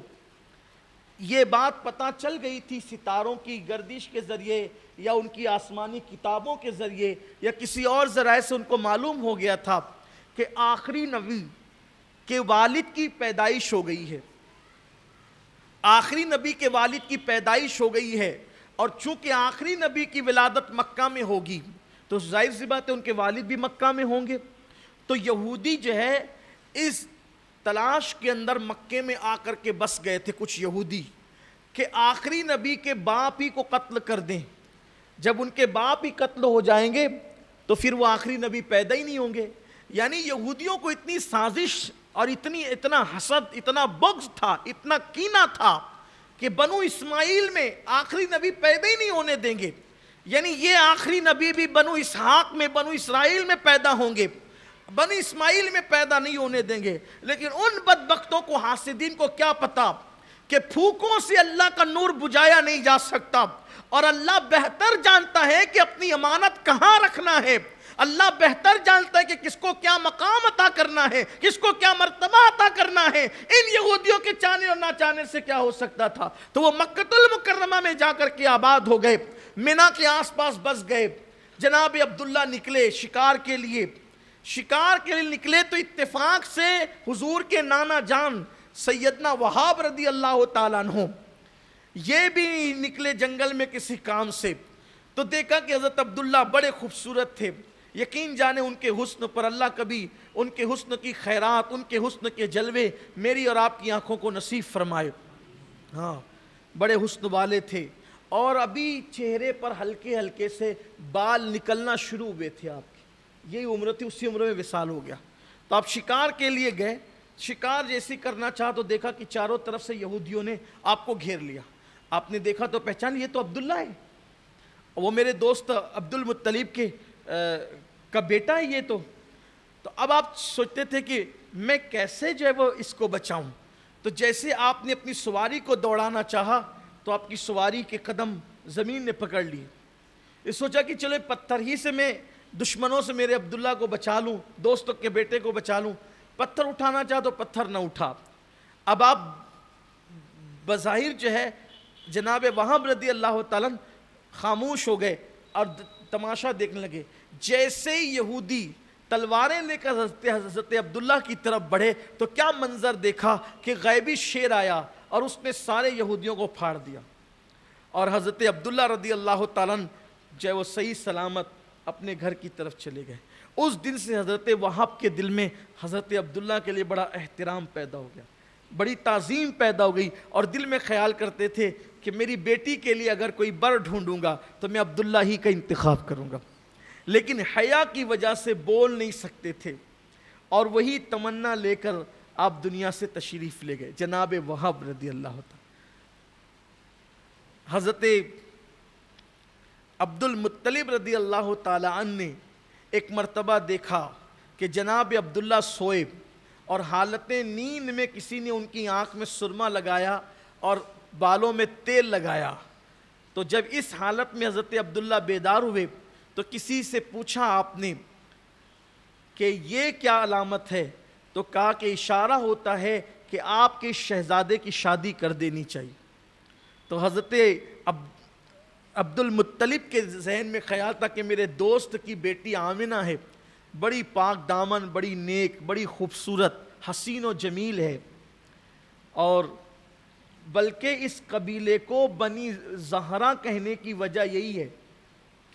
یہ بات پتہ چل گئی تھی ستاروں کی گردش کے ذریعے یا ان کی آسمانی کتابوں کے ذریعے یا کسی اور ذرائع سے ان کو معلوم ہو گیا تھا کہ آخری نبی کے والد کی پیدائش ہو گئی ہے, آخری نبی کے والد کی پیدائش ہو گئی ہے. اور چونکہ آخری نبی کی ولادت مکہ میں ہوگی تو ظاہر سی بات ہے ان کے والد بھی مکہ میں ہوں گے. تو یہودی جو ہے اس تلاش کے اندر مکے میں آ کر کے بس گئے تھے کچھ یہودی کہ آخری نبی کے باپ ہی کو قتل کر دیں. جب ان کے باپ ہی قتل ہو جائیں گے تو پھر وہ آخری نبی پیدا ہی نہیں ہوں گے. یعنی یہودیوں کو اتنی سازش اور اتنا حسد, اتنا بغض تھا, اتنا کینہ تھا کہ بنو اسماعیل میں آخری نبی پیدا ہی نہیں ہونے دیں گے. یعنی یہ آخری نبی بھی بنو اسحاق میں, بنو اسرائیل میں پیدا ہوں گے, بنی اسماعیل میں پیدا نہیں ہونے دیں گے. لیکن ان بدبختوں کو, حاسدین کو کیا پتا کہ پھوکوں سے اللہ کا نور بجھایا نہیں جا سکتا, اور اللہ بہتر جانتا ہے کہ اپنی امانت کہاں رکھنا ہے. اللہ بہتر جانتا ہے کہ کس کو کیا مقام عطا کرنا ہے, کس کو کیا مرتبہ عطا کرنا ہے. ان یہودیوں کے چاہنے اور نہ چاہنے سے کیا ہو سکتا تھا. تو وہ مکۃ المکرمہ میں جا کر کے آباد ہو گئے, مینا کے آس پاس بس گئے. جناب عبداللہ نکلے شکار کے لیے. شکار کے لیے نکلے تو اتفاق سے حضور کے نانا جان سیدنا وہاب رضی اللہ تعالیٰ عنہ یہ بھی نکلے جنگل میں کسی کام سے، تو دیکھا کہ حضرت عبداللہ بڑے خوبصورت تھے، یقین جانے ان کے حسن پر اللہ کبھی ان کے حسن کی خیرات، ان کے حسن کے جلوے میری اور آپ کی آنکھوں کو نصیب فرمائے۔ ہاں بڑے حسن والے تھے، اور ابھی چہرے پر ہلکے ہلکے سے بال نکلنا شروع ہوئے تھے آپ کی، یہی عمر تھی، اسی عمر میں وصال ہو گیا۔ تو آپ شکار کے لیے گئے، شکار جیسی کرنا چاہا تو دیکھا کہ چاروں طرف سے یہودیوں نے آپ کو گھیر لیا۔ آپ نے دیکھا تو پہچان یہ تو عبداللہ ہے، وہ میرے دوست عبد المطلب کا بیٹا ہے یہ تو اب آپ سوچتے تھے کہ میں کیسے جو ہے وہ اس کو بچاؤں۔ تو جیسے آپ نے اپنی سواری کو دوڑانا چاہا تو آپ کی سواری کے قدم زمین نے پکڑ لی۔ یہ سوچا کہ چلو پتھر ہی سے میں دشمنوں سے میرے عبداللہ کو بچا لوں، دوستوں کے بیٹے کو بچا لوں۔ پتھر اٹھانا چاہا تو پتھر نہ اٹھا۔ اب آپ بظاہر جو ہے جناب وہاب رضی اللہ تعالیٰ خاموش ہو گئے اور تماشا دیکھنے لگے۔ جیسے ہی یہودی تلواریں لے کر حضرت عبداللہ کی طرف بڑھے تو کیا منظر دیکھا کہ غیبی شیر آیا اور اس نے سارے یہودیوں کو پھاڑ دیا، اور حضرت عبداللہ رضی اللہ تعالیٰ جو ہے وہ صحیح سلامت اپنے گھر کی طرف چلے گئے۔ اس دن سے حضرت وہاب کے دل میں حضرت عبداللہ کے لیے بڑا احترام پیدا ہو گیا، بڑی تعظیم پیدا ہو گئی، اور دل میں خیال کرتے تھے کہ میری بیٹی کے لیے اگر کوئی بر ڈھونڈوں گا تو میں عبداللہ ہی کا انتخاب کروں گا۔ لیکن حیا کی وجہ سے بول نہیں سکتے تھے، اور وہی تمنا لے کر آپ دنیا سے تشریف لے گئے جناب وہاب رضی اللہ تعالی۔ حضرت عبد المطلب رضی اللہ تعالی عنہ نے ایک مرتبہ دیکھا کہ جناب عبداللہ سوئے، اور حالت نیند میں کسی نے ان کی آنکھ میں سرما لگایا اور بالوں میں تیل لگایا۔ تو جب اس حالت میں حضرت عبداللہ بیدار ہوئے تو کسی سے پوچھا آپ نے کہ یہ کیا علامت ہے؟ تو کہا کہ اشارہ ہوتا ہے کہ آپ کے شہزادے کی شادی کر دینی چاہیے۔ تو حضرت عبد المطلب کے ذہن میں خیال تھا کہ میرے دوست کی بیٹی آمنہ ہے، بڑی پاک دامن، بڑی نیک، بڑی خوبصورت، حسین و جمیل ہے، اور بلکہ اس قبیلے کو بنی زہرا کہنے کی وجہ یہی ہے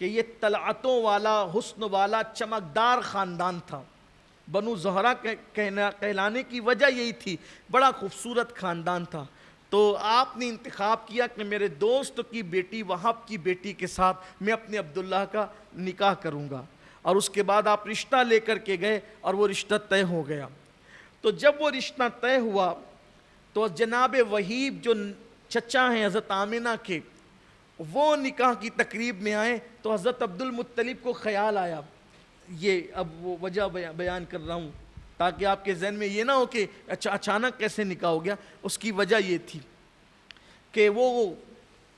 کہ یہ طلعتوں والا، حسن والا، چمکدار خاندان تھا۔ بنو زہرا کہلانے کی وجہ یہی تھی، بڑا خوبصورت خاندان تھا۔ تو آپ نے انتخاب کیا کہ میرے دوست کی بیٹی وہاب کی بیٹی کے ساتھ میں اپنے عبداللہ کا نکاح کروں گا، اور اس کے بعد آپ رشتہ لے کر کے گئے اور وہ رشتہ طے ہو گیا۔ تو جب وہ رشتہ طے ہوا تو جناب وہیب جو چچا ہیں حضرت آمنہ کے، وہ نکاح کی تقریب میں آئے تو حضرت عبد المطلب کو خیال آیا، یہ اب وہ وجہ بیان کر رہا ہوں تاکہ آپ کے ذہن میں یہ نہ ہو کہ اچانک کیسے نکاح ہو گیا۔ اس کی وجہ یہ تھی کہ وہ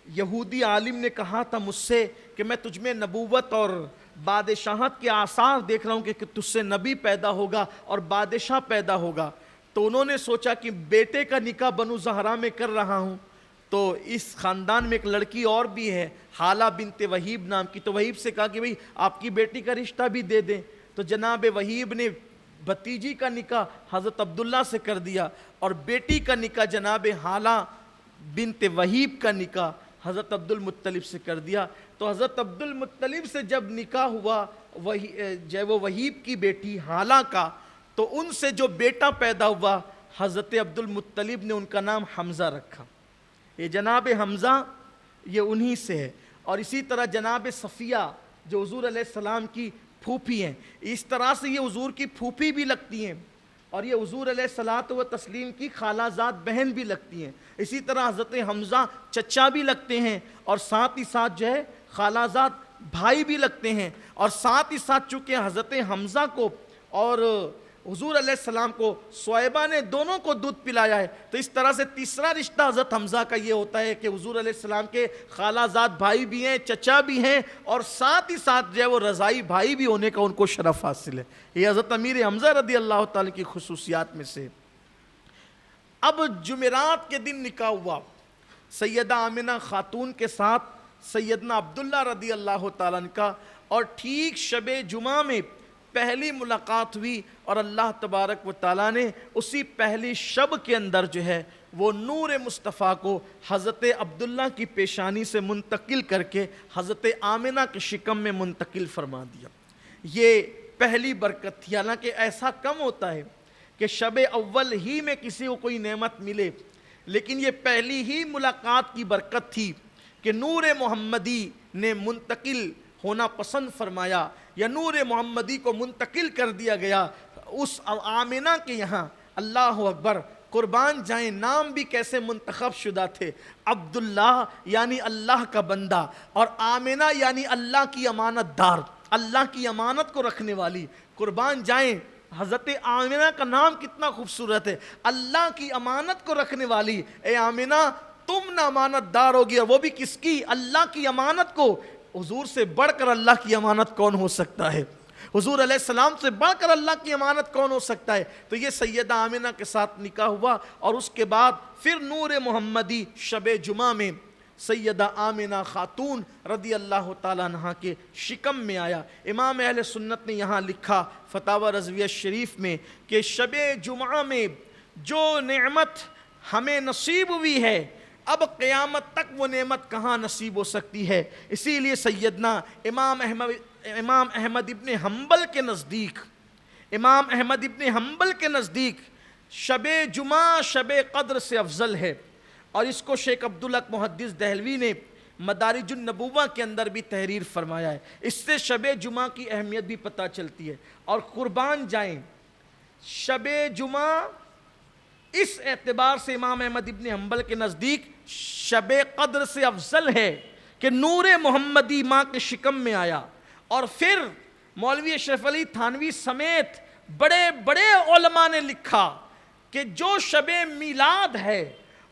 یہودی عالم نے کہا تھا مجھ سے کہ میں تجھ میں نبوت اور بادشاہت کے آثار دیکھ رہا ہوں کہ تجھ سے نبی پیدا ہوگا اور بادشاہ پیدا ہوگا۔ تو انہوں نے سوچا کہ بیٹے کا نکاح بنو زہرا میں کر رہا ہوں تو اس خاندان میں ایک لڑکی اور بھی ہے حالہ بنت وہیب نام کی، تو وہیب سے کہا کہ بھئی آپ کی بیٹی کا رشتہ بھی دے دیں۔ تو جناب وہیب نے بھتیجی کا نکاح حضرت عبداللہ سے کر دیا، اور بیٹی کا نکاح جناب حالہ بنت وہیب کا نکاح حضرت عبد المطلب سے کر دیا۔ تو حضرت عبد المطلب سے جب نکاح ہوا وہیب کی بیٹی حالہ کا، تو ان سے جو بیٹا پیدا ہوا حضرت عبد المطلب نے ان کا نام حمزہ رکھا۔ یہ جناب حمزہ یہ انہی سے ہے، اور اسی طرح جناب صفیہ جو حضور علیہ السلام کی پھوپھی ہیں، اس طرح سے یہ حضور کی پھوپھی بھی لگتی ہیں، اور یہ حضور علیہ الصلوۃ والتسلیم کی خالہ زاد بہن بھی لگتی ہیں۔ اسی طرح حضرت حمزہ چچا بھی لگتے ہیں، اور ساتھ ہی ساتھ جو ہے خالہ زاد بھائی بھی لگتے ہیں، اور ساتھ ہی ساتھ چونکہ حضرت حمزہ کو اور حضور علیہ السلام کو صہیبہ نے دونوں کو دودھ پلایا ہے، تو اس طرح سے تیسرا رشتہ حضرت حمزہ کا یہ ہوتا ہے کہ حضور علیہ السلام کے خالہ زاد بھائی بھی ہیں، چچا بھی ہیں، اور ساتھ ہی ساتھ جو ہے وہ رضائی بھائی بھی ہونے کا ان کو شرف حاصل ہے۔ یہ حضرت امیر حمزہ رضی اللہ تعالی کی خصوصیات میں سے۔ اب جمعرات کے دن نکاح ہوا سیدہ آمنہ خاتون کے ساتھ سیدنا عبداللہ رضی اللہ تعالیٰ کا، اور ٹھیک شب جمعہ میں پہلی ملاقات ہوئی اور اللہ تبارک و تعالیٰ نے اسی پہلی شب کے اندر جو ہے وہ نور مصطفیٰ کو حضرت عبداللہ کی پیشانی سے منتقل کر کے حضرت آمنہ کے شکم میں منتقل فرما دیا۔ یہ پہلی برکت تھی۔ حالانکہ ایسا کم ہوتا ہے کہ شب اول ہی میں کسی کو کوئی نعمت ملے، لیکن یہ پہلی ہی ملاقات کی برکت تھی کہ نور محمدی نے منتقل ہونا پسند فرمایا، یا نور محمدی کو منتقل کر دیا گیا اس آمنہ کے یہاں۔ اللہ اکبر، قربان جائیں، نام بھی کیسے منتخب شدہ تھے، عبداللہ یعنی اللہ کا بندہ، اور آمنہ یعنی اللہ کی امانت دار، اللہ کی امانت کو رکھنے والی۔ قربان جائیں، حضرت آمنہ کا نام کتنا خوبصورت ہے، اللہ کی امانت کو رکھنے والی۔ اے آمنہ، تم نہ امانت دار ہوگی، اور وہ بھی کس کی؟ اللہ کی امانت کو۔ حضور سے بڑھ کر اللہ کی امانت کون ہو سکتا ہے؟ حضور علیہ السلام سے بڑھ کر اللہ کی امانت کون ہو سکتا ہے؟ تو یہ سیدہ آمنہ کے ساتھ نکاح ہوا، اور اس کے بعد پھر نور محمدی شب جمعہ میں سیدہ آمنہ خاتون رضی اللہ تعالیٰ عنہا کے شکم میں آیا۔ امام اہل سنت نے یہاں لکھا فتاوی رضویہ شریف میں کہ شب جمعہ میں جو نعمت ہمیں نصیب ہوئی ہے، اب قیامت تک وہ نعمت کہاں نصیب ہو سکتی ہے۔ اسی لیے سیدنا امام احمد ابن حنبل کے نزدیک شب جمعہ شب قدر سے افضل ہے، اور اس کو شیخ عبدالحق محدث دہلوی نے مدارج النبوہ کے اندر بھی تحریر فرمایا ہے۔ اس سے شب جمعہ کی اہمیت بھی پتہ چلتی ہے۔ اور قربان جائیں، شب جمعہ اس اعتبار سے امام احمد ابن حنبل کے نزدیک شب قدر سے افضل ہے کہ نور محمدی ماں کے شکم میں آیا۔ اور پھر مولوی اشرف علی تھانوی سمیت بڑے بڑے علماء نے لکھا کہ جو شب میلاد ہے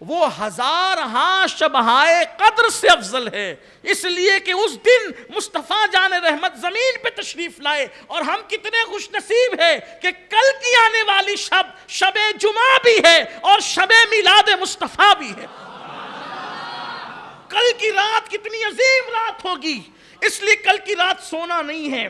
وہ ہزارہا شبہائے قدر سے افضل ہے، اس لیے کہ اس دن مصطفیٰ جان رحمت زمین پہ تشریف لائے، اور ہم کتنے خوش نصیب ہیں کہ کل کی آنے والی شب جمعہ بھی ہے اور شب میلاد مصطفیٰ بھی ہے۔ کل کی رات کتنی عظیم رات ہوگی، اس لیے کل کی رات سونا نہیں ہے۔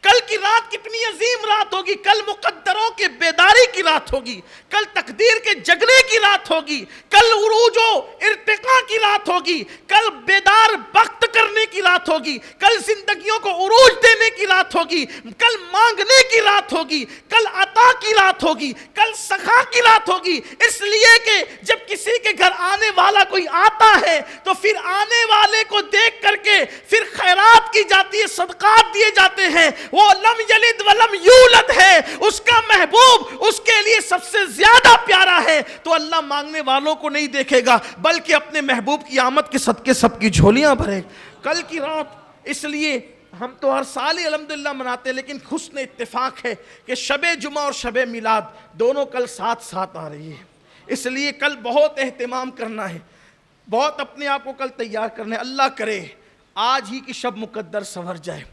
کل کی رات کتنی عظیم رات ہوگی، کل مقدروں کے بیداری کی رات ہوگی، کل تقدیر کے جگنے کی رات ہوگی، کل عروج و ارتقاء کی رات ہوگی، کل بیدار بخت کرنے کی رات ہوگی، کل زندگیوں کو عروج دینے کی رات ہوگی، کل مانگنے کی رات ہوگی، کل عطا کی رات ہوگی، کل سخا کی رات ہوگی۔ اس لیے کہ جب کسی کے گھر آنے والا کوئی آتا ہے تو پھر آنے والے کو دیکھ کر کے پھر خیرات کی جاتی ہے، صدقات دیے جاتے ہیں۔ وہ لم یلد ولم یولد ہے، اس کا محبوب اس کے لیے سب سے زیادہ پیارا ہے، تو اللہ مانگنے والوں کو نہیں دیکھے گا بلکہ اپنے محبوب کی آمد کے صدقے سب کی جھولیاں بھرے۔ کل کی رات، اس لیے ہم تو ہر سال ہی الحمدللہ مناتے ہیں، لیکن حسن اتفاق ہے کہ شب جمعہ اور شب میلاد دونوں کل ساتھ ساتھ آ رہی ہے۔ اس لیے کل بہت اہتمام کرنا ہے، بہت اپنے آپ کو کل تیار کرنا ہے۔ اللہ کرے آج ہی کی شب مقدر سنور جائے،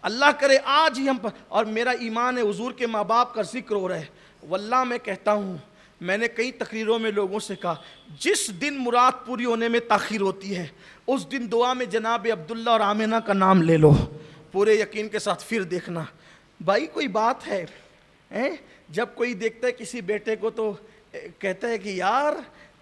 اللہ کرے آج ہی ہم پر۔ اور میرا ایمان ہے، حضور کے ماں باپ کا ذکر ہو رہا ہے، واللہ میں کہتا ہوں، میں نے کئی تقریروں میں لوگوں سے کہا، جس دن مراد پوری ہونے میں تاخیر ہوتی ہے اس دن دعا میں جناب عبداللہ اور آمنہ کا نام لے لو، پورے یقین کے ساتھ پھر دیکھنا۔ بھائی کوئی بات ہے، جب کوئی دیکھتا ہے کسی بیٹے کو تو کہتا ہے کہ یار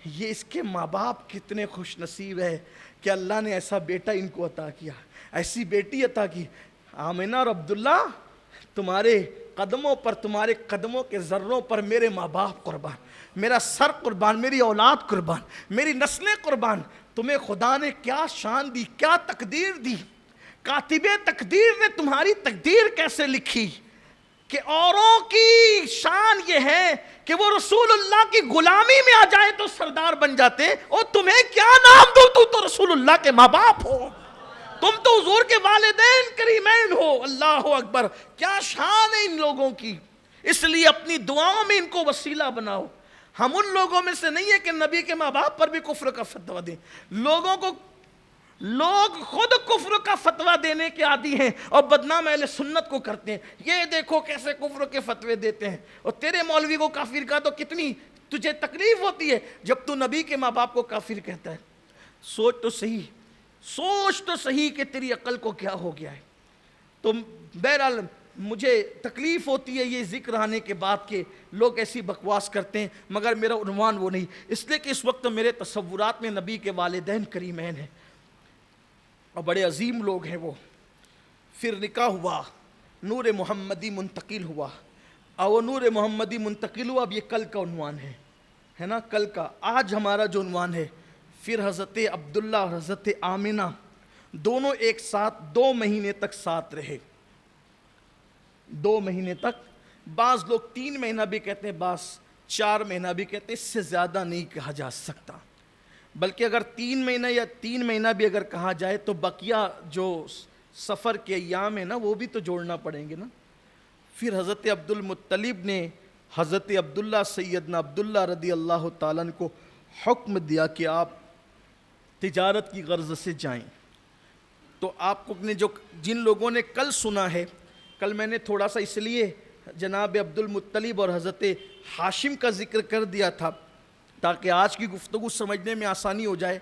یہ اس کے ماں باپ کتنے خوش نصیب ہے کہ اللہ نے ایسا بیٹا ان کو عطا کیا، ایسی بیٹی عطا کی۔ آمنہ اور عبداللہ، تمہارے قدموں پر، تمہارے قدموں کے ذروں پر میرے ماں باپ قربان، میرا سر قربان، میری اولاد قربان، میری نسلیں قربان۔ تمہیں خدا نے کیا شان دی، کیا تقدیر دی، کاتب تقدیر نے تمہاری تقدیر کیسے لکھی کہ اوروں کی شان یہ ہے کہ وہ رسول اللہ کی غلامی میں آ جائے تو سردار بن جاتے ہیں، اور تمہیں کیا نام دو، تو رسول اللہ کے ماں باپ ہو، تم تو حضور کے والدین کریمین ہو۔ اللہ اکبر، کیا شان ہے ان لوگوں کی۔ اس لیے اپنی دعاؤں میں ان کو وسیلہ بناؤ۔ ہم ان لوگوں میں سے نہیں ہے کہ نبی کے ماں باپ پر بھی کفر کا فتویٰ دیں، لوگ خود کفر کا فتویٰ دینے کے عادی ہیں اور بدنام اہل سنت کو کرتے ہیں۔ یہ دیکھو کیسے کفر کے فتوے دیتے ہیں، اور تیرے مولوی کو کافر کہا تو کتنی تجھے تکلیف ہوتی ہے جب تو نبی کے ماں باپ کو کافر کہتا ہے۔ سوچ تو صحیح کہ تیری عقل کو کیا ہو گیا ہے۔ تو بہرحال مجھے تکلیف ہوتی ہے یہ ذکر آنے کے بعد کہ لوگ ایسی بکواس کرتے ہیں، مگر میرا عنوان وہ نہیں، اس لیے کہ اس وقت میرے تصورات میں نبی کے والدین کریمین ہیں اور بڑے عظیم لوگ ہیں وہ۔ پھر نکاح ہوا، نور محمدی منتقل ہوا، اور وہ نور محمدی منتقل ہوا۔ اب یہ کل کا عنوان ہے نا، کل کا۔ آج ہمارا جو عنوان ہے، پھر حضرت عبداللہ اور حضرت آمنہ دونوں ایک ساتھ 2 مہینے تک ساتھ رہے، 2 مہینے تک۔ بعض لوگ 3 مہینہ بھی کہتے ہیں، بعض 4 مہینہ بھی کہتے ہیں، اس سے زیادہ نہیں کہا جا سکتا، بلکہ اگر 3 مہینہ یا 3 مہینہ بھی اگر کہا جائے تو بقیہ جو سفر کے ایام ہیں نا وہ بھی تو جوڑنا پڑیں گے نا۔ پھر حضرت عبد المطلب نے حضرت عبداللہ سیدنا عبداللہ رضی اللہ تعالیٰ عنہ کو حکم دیا کہ آپ تجارت کی غرض سے جائیں۔ تو آپ کو نے جن لوگوں نے کل سنا ہے، کل میں نے تھوڑا سا اس لیے جناب عبد المطلب اور حضرت ہاشم کا ذکر کر دیا تھا تاکہ آج کی گفتگو سمجھنے میں آسانی ہو جائے۔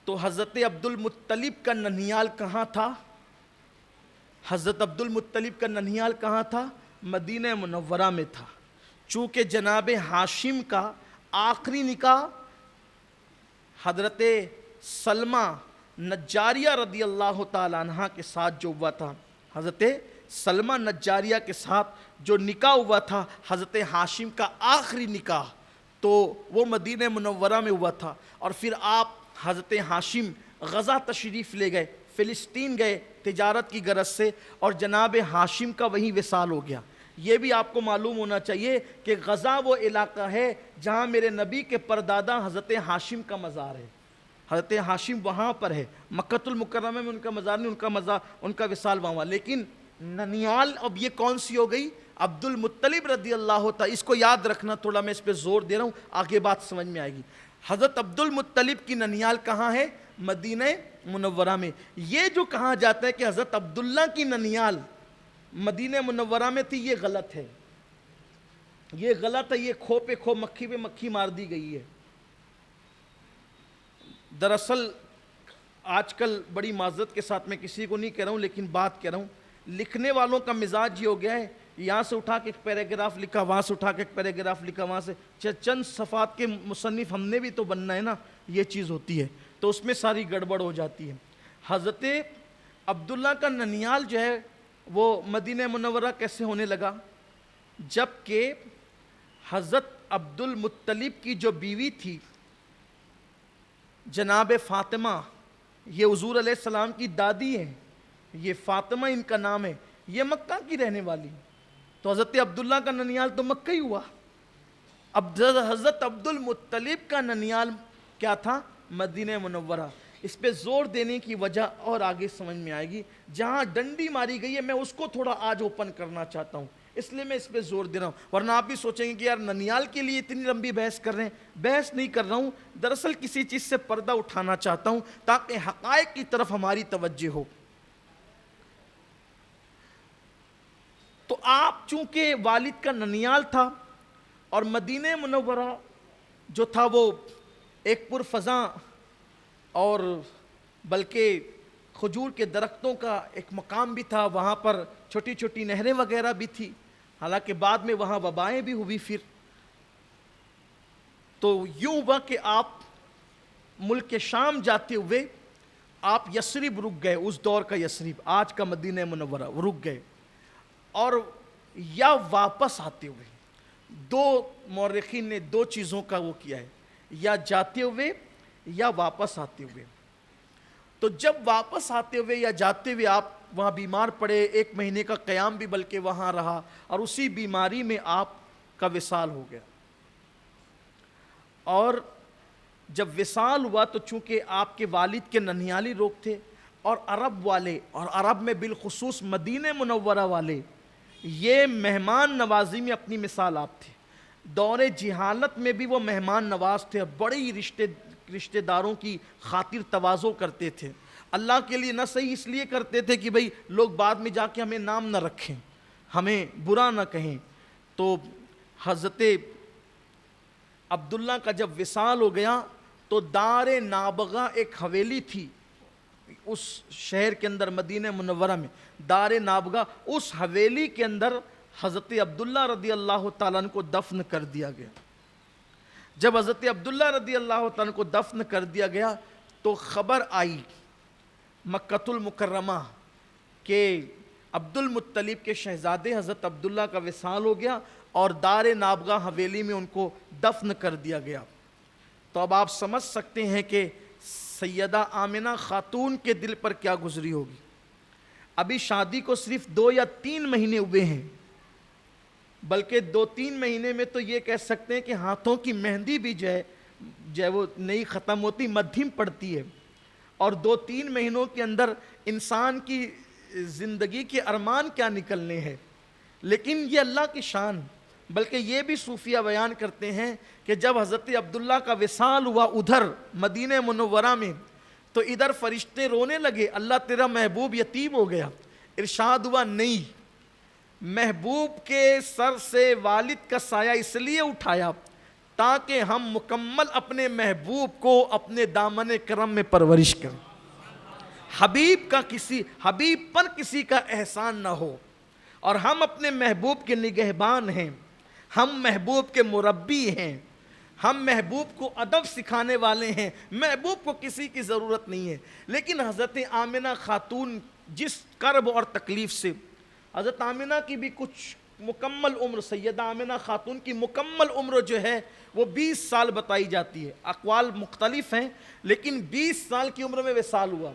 تو حضرت عبد المطلب کا ننھیال کہاں تھا؟ حضرت عبد المطلب کا ننھیال کہاں تھا؟ مدینہ منورہ میں تھا۔ چونکہ جناب ہاشم کا آخری نکاح حضرت سلمہ نجاریہ رضی اللہ تعالیٰ عنہ کے ساتھ جو ہوا تھا، حضرت سلمہ نجاریہ کے ساتھ جو نکاح ہوا تھا، حضرت ہاشم کا آخری نکاح، تو وہ مدینہ منورہ میں ہوا تھا۔ اور پھر آپ حضرت ہاشم غزہ تشریف لے گئے، فلسطین گئے تجارت کی غرض سے، اور جناب ہاشم کا وہیں وصال ہو گیا۔ یہ بھی آپ کو معلوم ہونا چاہیے کہ غزہ وہ علاقہ ہے جہاں میرے نبی کے پردادا حضرت ہاشم کا مزار ہے۔ حضرت ہاشم وہاں پر ہے، مکۃ المکرمہ میں ان کا مزار نہیں، ان کا وصال وہاں ہوا۔ لیکن ننیال اب یہ کون سی ہو گئی؟ عبد المطلب رضی اللہ تعالیٰ۔ اس کو یاد رکھنا، تھوڑا میں اس پہ زور دے رہا ہوں، آگے بات سمجھ میں آئے گی۔ حضرت عبد المطلب کی ننیال کہاں ہے؟ مدینہ منورہ میں۔ یہ جو کہا جاتا ہے کہ حضرت عبداللہ کی ننیال مدینہ منورہ میں تھی، یہ غلط ہے، یہ غلط ہے، یہ کھو پہ کھو، مکھی پہ مکھی مار دی گئی ہے۔ دراصل آج کل بڑی معذرت کے ساتھ میں کسی کو نہیں کہہ رہا ہوں، لیکن بات کہہ رہا ہوں، لکھنے والوں کا مزاج یہ ہو گیا ہے، یہاں سے اٹھا کے ایک پیراگراف لکھا، وہاں سے اٹھا کے ایک پیراگراف لکھا، وہاں سے چند صفحات کے مصنف ہم نے بھی تو بننا ہے نا، یہ چیز ہوتی ہے، تو اس میں ساری گڑبڑ ہو جاتی ہے۔ حضرت عبداللہ کا ننیال جو ہے وہ مدینہ منورہ کیسے ہونے لگا؟ جبکہ حضرت عبد المطلب کی جو بیوی تھی جناب فاطمہ، یہ حضور علیہ السلام کی دادی ہیں، یہ فاطمہ ان کا نام ہے، یہ مکہ کی رہنے والی، تو حضرت عبداللہ کا ننیال تو مکہ ہی ہوا۔ اب حضرت عبد المطلب کا ننیال کیا تھا؟ مدینہ منورہ۔ اس پہ زور دینے کی وجہ اور آگے سمجھ میں آئے گی، جہاں ڈنڈی ماری گئی ہے میں اس کو تھوڑا آج اوپن کرنا چاہتا ہوں، اس لیے میں اس پہ زور دے رہا ہوں، ورنہ آپ بھی سوچیں گے کہ یار ننیال کے لیے اتنی لمبی بحث کر رہے ہیں۔ بحث نہیں کر رہا ہوں، دراصل کسی چیز سے پردہ اٹھانا چاہتا ہوں تاکہ حقائق کی طرف ہماری توجہ ہو۔ تو آپ چونکہ والد کا ننیال تھا اور مدینہ منورہ جو تھا وہ ایک پرفضاں اور بلکہ کھجور کے درختوں کا ایک مقام بھی تھا، وہاں پر چھوٹی چھوٹی نہریں وغیرہ بھی تھی، حالانکہ بعد میں وہاں وبائیں بھی ہوئی۔ پھر تو یوں ہوا کہ آپ ملک شام جاتے ہوئے آپ یثرب رک گئے، اس دور کا یثرب، آج کا مدینہ منورہ، رک گئے، اور یا واپس آتے ہوئے، 2 مورخین نے 2 چیزوں کا وہ کیا ہے، یا جاتے ہوئے یا واپس آتے ہوئے۔ تو جب واپس آتے ہوئے یا جاتے ہوئے آپ وہاں بیمار پڑے، 1 مہینے کا قیام بھی بلکہ وہاں رہا، اور اسی بیماری میں آپ کا وصال ہو گیا۔ اور جب وصال ہوا تو چونکہ آپ کے والد کے ننھیالی لوگ تھے، اور عرب والے، اور عرب میں بالخصوص مدینہ منورہ والے، یہ مہمان نوازی میں اپنی مثال آپ تھے۔ دور جہالت میں بھی وہ مہمان نواز تھے، بڑی رشتہ داروں کی خاطر تواضع کرتے تھے، اللہ کے لیے نہ صحیح اس لیے کرتے تھے کہ بھئی لوگ بعد میں جا کے ہمیں نام نہ رکھیں، ہمیں برا نہ کہیں۔ تو حضرت عبداللہ کا جب وصال ہو گیا تو دار نابغہ ایک حویلی تھی، اس شہر کے اندر مدینہ منورہ میں دار نابغہ، اس حویلی کے اندر حضرت عبداللہ رضی اللہ تعالیٰ عنہ کو دفن کر دیا گیا۔ جب حضرت عبداللہ رضی اللہ تعالیٰ عنہ کو دفن کر دیا گیا تو خبر آئی مکۃ المکرمہ کہ عبد المطلب کے شہزادے حضرت عبداللہ کا وصال ہو گیا اور دار نابغہ حویلی میں ان کو دفن کر دیا گیا۔ تو اب آپ سمجھ سکتے ہیں کہ سیدہ آمنہ خاتون کے دل پر کیا گزری ہوگی۔ ابھی شادی کو صرف 2 یا 3 مہینے ہوئے ہیں، بلکہ 2-3 مہینے میں تو یہ کہہ سکتے ہیں کہ ہاتھوں کی مہندی بھی جو ہے وہ نہیں ختم ہوتی، مدھم پڑتی ہے، اور 2-3 مہینوں کے اندر انسان کی زندگی کے ارمان کیا نکلنے ہیں۔ لیکن یہ اللہ کی شان، بلکہ یہ بھی صوفیہ بیان کرتے ہیں کہ جب حضرت عبداللہ کا وصال ہوا ادھر مدینہ منورہ میں، تو ادھر فرشتے رونے لگے، اللہ تیرا محبوب یتیم ہو گیا۔ ارشاد ہوا نہیں، محبوب کے سر سے والد کا سایہ اس لیے اٹھایا تاکہ ہم مکمل اپنے محبوب کو اپنے دامن کرم میں پرورش کریں، حبیب پر کسی کا احسان نہ ہو، اور ہم اپنے محبوب کے نگہبان ہیں، ہم محبوب کے مربی ہیں، ہم محبوب کو ادب سکھانے والے ہیں، محبوب کو کسی کی ضرورت نہیں ہے۔ لیکن حضرت آمنہ خاتون جس کرب اور تکلیف سے، حضرت آمنہ کی بھی کچھ مکمل عمر، سیدہ آمنہ خاتون کی مکمل عمر جو ہے وہ 20 سال بتائی جاتی ہے، اقوال مختلف ہیں، لیکن 20 سال کی عمر میں وصال ہوا،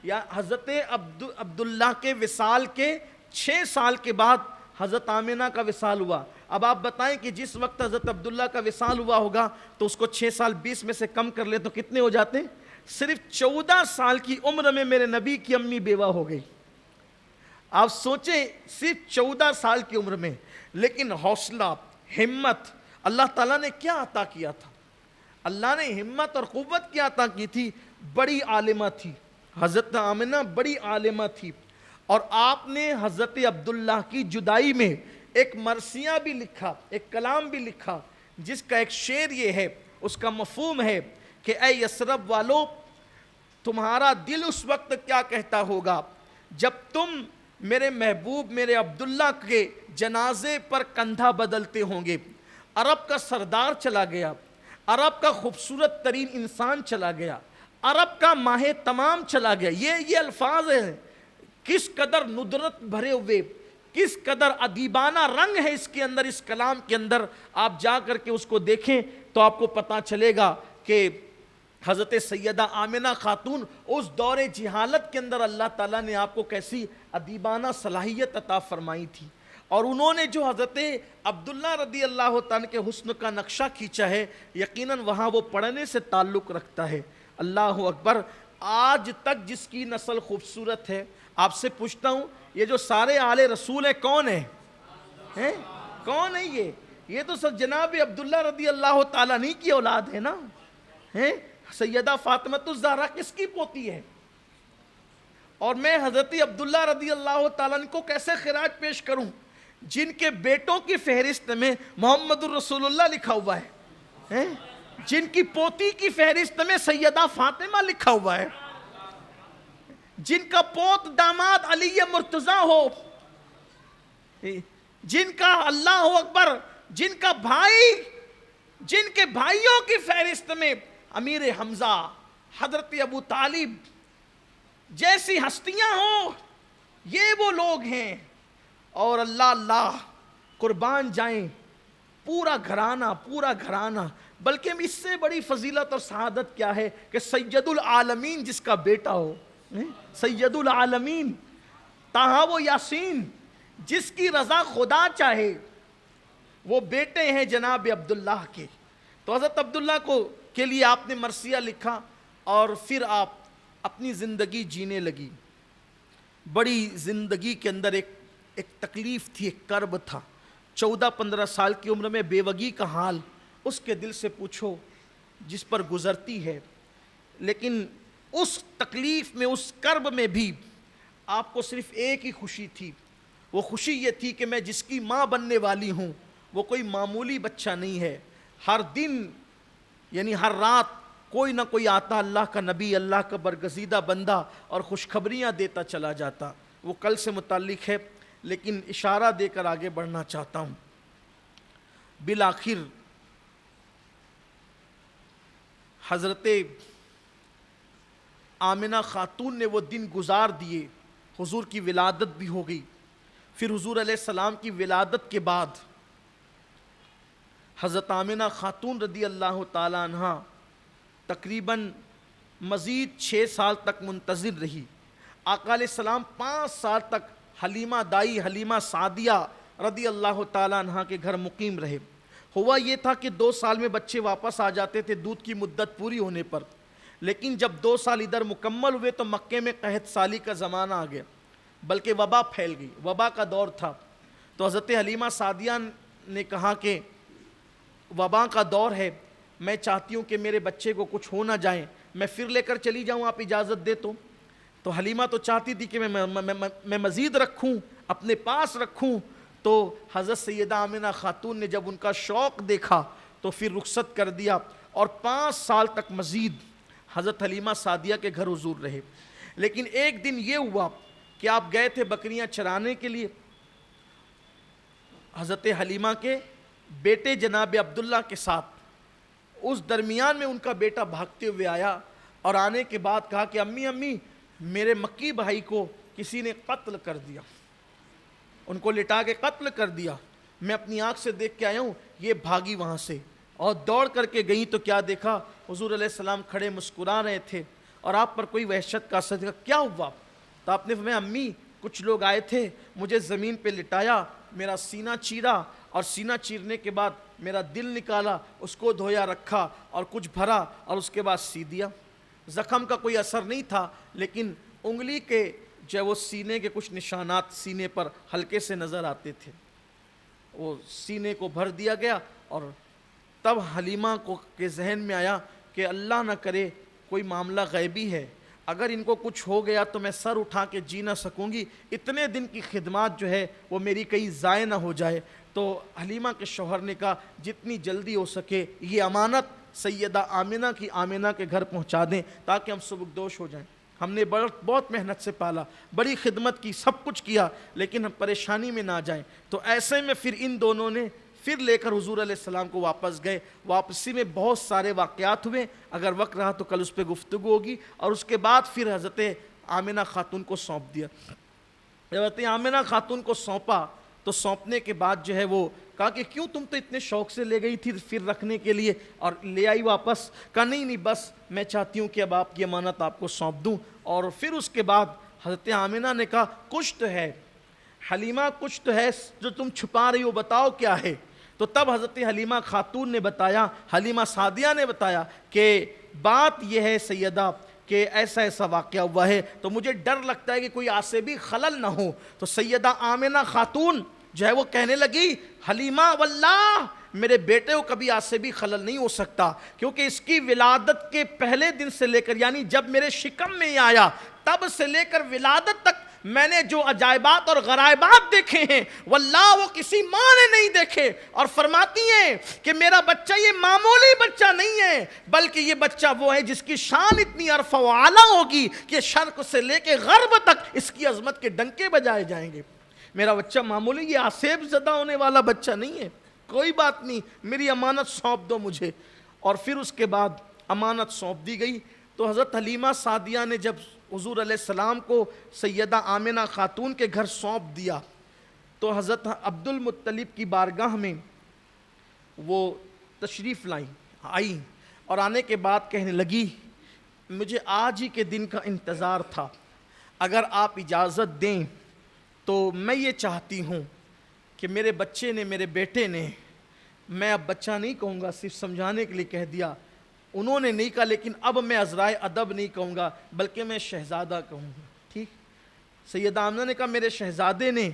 یا حضرت عبداللہ کے وصال کے 6 سال کے بعد حضرت آمنہ کا وصال ہوا۔ اب آپ بتائیں کہ جس وقت حضرت عبداللہ کا وصال ہوا ہوگا تو اس کو 6 سال 20 میں سے کم کر لیں تو کتنے ہو جاتے ہیں؟ صرف 14 سال کی عمر میں میرے نبی کی امی بیوہ ہو گئی۔ آپ سوچیں، صرف 14 سال کی عمر میں، لیکن حوصلہ، ہمت اللہ تعالیٰ نے کیا عطا کیا تھا؟ اللہ نے ہمت اور قوت کیا عطا کی تھی؟ بڑی عالمہ تھی حضرت آمنہ، بڑی عالمہ تھی، اور آپ نے حضرت عبداللہ کی جدائی میں ایک مرثیہ بھی لکھا، ایک کلام بھی لکھا، جس کا ایک شعر یہ ہے، اس کا مفہوم ہے کہ اے یثرب والو، تمہارا دل اس وقت کیا کہتا ہوگا جب تم میرے محبوب میرے عبداللہ کے جنازے پر کندھا بدلتے ہوں گے۔ عرب کا سردار چلا گیا، عرب کا خوبصورت ترین انسان چلا گیا، عرب کا ماہ تمام چلا گیا۔ یہ الفاظ ہیں، کس قدر ندرت بھرے ہوئے، کس قدر ادیبانہ رنگ ہے اس کے اندر، اس کلام کے اندر۔ آپ جا کر کے اس کو دیکھیں تو آپ کو پتہ چلے گا کہ حضرت سیدہ آمنہ خاتون اس دور جہالت کے اندر اللہ تعالیٰ نے آپ کو کیسی ادیبانہ صلاحیت عطا فرمائی تھی، اور انہوں نے جو حضرت عبداللہ رضی اللہ تعالیٰ کے حسن کا نقشہ کھینچا ہے، یقیناً وہاں وہ پڑھنے سے تعلق رکھتا ہے۔ اللہ اکبر۔ آج تک جس کی نسل خوبصورت ہے، آپ سے پوچھتا ہوں، یہ جو سارے آل رسول ہیں کون ہیں؟ کون ہیں یہ تو سب جناب عبداللہ رضی اللہ تعالیٰ عنہ کی اولاد ہے نا۔ سیدہ فاطمہ الزہرا کس کی پوتی ہے؟ اور میں حضرت عبداللہ رضی اللہ تعالیٰ عنہ کو کیسے خراج پیش کروں جن کے بیٹوں کی فہرست میں محمد الرسول اللہ لکھا ہوا ہے، جن کی پوتی کی فہرست میں سیدہ فاطمہ لکھا ہوا ہے، جن کا پوت داماد علی مرتضیٰ ہو، جن کا اللہ اکبر، جن کا بھائی، جن کے بھائیوں کی فہرست میں امیر حمزہ، حضرت ابو طالب جیسی ہستیاں ہوں، یہ وہ لوگ ہیں۔ اور اللہ قربان جائیں، پورا گھرانہ، بلکہ اس سے بڑی فضیلت اور سعادت کیا ہے کہ سید العالمین جس کا بیٹا ہو، سید العالمین طٰہٰ و یاسین جس کی رضا خدا چاہے، وہ بیٹے ہیں جناب عبداللہ کے۔ تو حضرت عبداللہ کے لیے آپ نے مرثیہ لکھا، اور پھر آپ اپنی زندگی جینے لگی۔ بڑی زندگی کے اندر ایک تکلیف تھی، ایک کرب تھا۔ 14-15 سال کی عمر میں بیوگی کا حال اس کے دل سے پوچھو جس پر گزرتی ہے، لیکن اس تکلیف میں، اس کرب میں بھی آپ کو صرف ایک ہی خوشی تھی، وہ خوشی یہ تھی کہ میں جس کی ماں بننے والی ہوں وہ کوئی معمولی بچہ نہیں ہے۔ ہر دن یعنی ہر رات کوئی نہ کوئی آتا اللہ کا نبی، اللہ کا برگزیدہ بندہ، اور خوشخبریاں دیتا چلا جاتا۔ وہ کل سے متعلق ہے لیکن اشارہ دے کر آگے بڑھنا چاہتا ہوں۔ بالآخر حضرت آمنہ خاتون نے وہ دن گزار دیے، حضور کی ولادت بھی ہو گئی۔ پھر حضور علیہ السلام کی ولادت کے بعد حضرت آمنہ خاتون رضی اللہ تعالیٰ عنہ تقریباً مزید 6 سال تک منتظر رہی۔ آقا علیہ السلام 5 سال تک حلیمہ دائی حلیمہ سعدیہ رضی اللہ تعالیٰ عنہ کے گھر مقیم رہے۔ ہوا یہ تھا کہ 2 سال میں بچے واپس آ جاتے تھے دودھ کی مدت پوری ہونے پر، لیکن جب 2 سال ادھر مکمل ہوئے تو مکے میں قحط سالی کا زمانہ آ گیا، بلکہ وبا پھیل گئی، وبا کا دور تھا۔ تو حضرت حلیمہ سعدیہ نے کہا کہ وبا کا دور ہے، میں چاہتی ہوں کہ میرے بچے کو کچھ ہو نہ جائے، میں پھر لے کر چلی جاؤں، آپ اجازت دے تو حلیمہ تو چاہتی تھی کہ میں مزید رکھوں، اپنے پاس رکھوں۔ تو حضرت سیدہ آمنہ خاتون نے جب ان کا شوق دیکھا تو پھر رخصت کر دیا، اور 5 سال تک مزید حضرت حلیمہ سعدیہ کے گھر حضور رہے۔ لیکن ایک دن یہ ہوا کہ آپ گئے تھے بکریاں چرانے کے لیے، حضرت حلیمہ کے بیٹے جناب عبداللہ کے ساتھ، اس درمیان میں ان کا بیٹا بھاگتے ہوئے آیا، اور آنے کے بعد کہا کہ امی میرے مکی بھائی کو کسی نے قتل کر دیا، ان کو لٹا کے قتل کر دیا، میں اپنی آنکھ سے دیکھ کے آیا ہوں۔ یہ بھاگی وہاں سے اور دوڑ کر کے گئی تو کیا دیکھا، حضور علیہ السلام کھڑے مسکرا رہے تھے، اور آپ پر کوئی وحشت کا اثر دیکھا۔ کیا ہوا؟ تو آپ نے فرمایا امی کچھ لوگ آئے تھے، مجھے زمین پہ لٹایا، میرا سینہ چیرا، اور سینہ چیرنے کے بعد میرا دل نکالا، اس کو دھویا رکھا اور کچھ بھرا اور اس کے بعد سی دیا۔ زخم کا کوئی اثر نہیں تھا، لیکن انگلی کے جو وہ سینے کے کچھ نشانات سینے پر ہلکے سے نظر آتے تھے، وہ سینے کو بھر دیا گیا۔ اور تب حلیمہ کو کے ذہن میں آیا کہ اللہ نہ کرے کوئی معاملہ غیبی ہے، اگر ان کو کچھ ہو گیا تو میں سر اٹھا کے جی نہ سکوں گی، اتنے دن کی خدمات جو ہے وہ میری کہیں ضائع نہ ہو جائے۔ تو حلیمہ کے شوہر نے کہا جتنی جلدی ہو سکے یہ امانت سیدہ آمنہ کی آمنہ کے گھر پہنچا دیں تاکہ ہم سبکدوش ہو جائیں۔ ہم نے بہت محنت سے پالا، بڑی خدمت کی، سب کچھ کیا، لیکن ہم پریشانی میں نہ جائیں۔ تو ایسے میں پھر ان دونوں نے پھر لے کر حضور علیہ السلام کو واپس گئے۔ واپسی میں بہت سارے واقعات ہوئے، اگر وقت رہا تو کل اس پہ گفتگو ہوگی۔ اور اس کے بعد پھر حضرت آمنہ خاتون کو سونپ دیا۔ جب حضرت آمنہ خاتون کو سونپا تو سونپنے کے بعد جو ہے وہ کہا کہ کیوں تم تو اتنے شوق سے لے گئی تھی پھر رکھنے کے لیے اور لے آئی واپس؟ کہا نہیں بس میں چاہتی ہوں کہ اب آپ کی امانت آپ کو سونپ دوں۔ اور پھر اس کے بعد حضرت آمنہ نے کہا کچھ تو ہے حلیمہ، کچھ تو ہے جو تم چھپا رہی ہو، بتاؤ کیا ہے؟ تو تب حضرت حلیمہ خاتون نے بتایا، حلیمہ سعدیہ نے بتایا کہ بات یہ ہے سیدہ کہ ایسا ایسا واقعہ ہوا ہے، تو مجھے ڈر لگتا ہے کہ کوئی عصبی خلل نہ ہو۔ تو سیدہ آمنہ خاتون جو ہے وہ کہنے لگی حلیمہ واللہ میرے بیٹے کو کبھی عصبی خلل نہیں ہو سکتا، کیونکہ اس کی ولادت کے پہلے دن سے لے کر، یعنی جب میرے شکم میں یہ آیا تب سے لے کر ولادت تک میں نے جو عجائبات اور غرائبات دیکھے ہیں واللہ وہ کسی ماں نے نہیں دیکھے۔ اور فرماتی ہیں کہ میرا بچہ یہ معمولی بچہ نہیں ہے، بلکہ یہ بچہ وہ ہے جس کی شان اتنی عرفہ و اعلیٰ ہوگی کہ شرق سے لے کے غرب تک اس کی عظمت کے ڈنکے بجائے جائیں گے۔ میرا بچہ معمولی یہ آسیب زدہ ہونے والا بچہ نہیں ہے، کوئی بات نہیں، میری امانت سونپ دو مجھے۔ اور پھر اس کے بعد امانت سونپ دی گئی۔ تو حضرت حلیمہ سعدیہ نے جب حضور علیہ السلام کو سیدہ آمنہ خاتون کے گھر سونپ دیا تو حضرت عبد المطلب کی بارگاہ میں وہ تشریف آئی اور آنے کے بعد کہنے لگی مجھے آج ہی کے دن کا انتظار تھا، اگر آپ اجازت دیں تو میں یہ چاہتی ہوں کہ میرے بچے نے، میرے بیٹے نے، میں اب بچہ نہیں کہوں گا، صرف سمجھانے کے لیے کہہ دیا، انہوں نے نہیں کہا، لیکن اب میں عذرائے ادب نہیں کہوں گا بلکہ میں شہزادہ کہوں گا، ٹھیک؟ سیدہ آمنہ نے کہا میرے شہزادے نے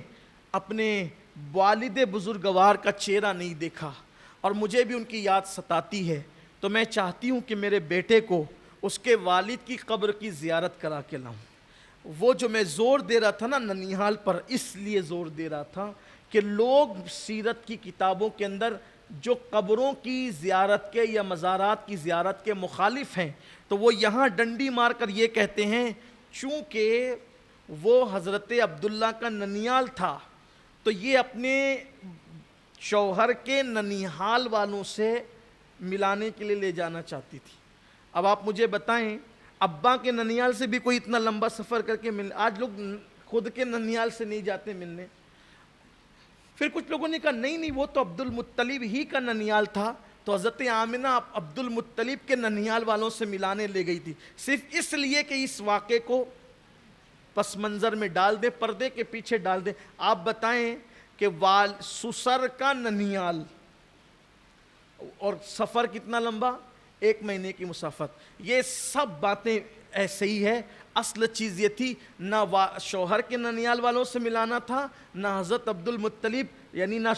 اپنے والد بزرگوار کا چہرہ نہیں دیکھا اور مجھے بھی ان کی یاد ستاتی ہے، تو میں چاہتی ہوں کہ میرے بیٹے کو اس کے والد کی قبر کی زیارت کرا کے لاؤں۔ وہ جو میں زور دے رہا تھا نا ننیہال پر، اس لیے زور دے رہا تھا کہ لوگ سیرت کی کتابوں کے اندر جو قبروں کی زیارت کے یا مزارات کی زیارت کے مخالف ہیں تو وہ یہاں ڈنڈی مار کر یہ کہتے ہیں چونکہ وہ حضرت عبداللہ کا ننیال تھا تو یہ اپنے شوہر کے ننیحال والوں سے ملانے کے لیے لے جانا چاہتی تھی۔ اب آپ مجھے بتائیں ابا کے ننیال سے بھی کوئی اتنا لمبا سفر کر کے آج لوگ خود کے ننیال سے نہیں جاتے ملنے۔ پھر کچھ لوگوں نے کہا نہیں وہ تو عبد المطلب ہی کا ننیال تھا، تو حضرت آمنہ عبد المطلب کے ننیال والوں سے ملانے لے گئی تھی، صرف اس لیے کہ اس واقعے کو پس منظر میں ڈال دیں، پردے کے پیچھے ڈال دیں۔ آپ بتائیں کہ سسر کا ننیال اور سفر کتنا لمبا، 1 مہینے کی مسافت۔ یہ سب باتیں ایسے ہی ہے، اصل چیز یہ تھی نہ شوہر کے ننیال والوں سے ملانا تھا، نہ حضرت عبد المطلب یعنی نہ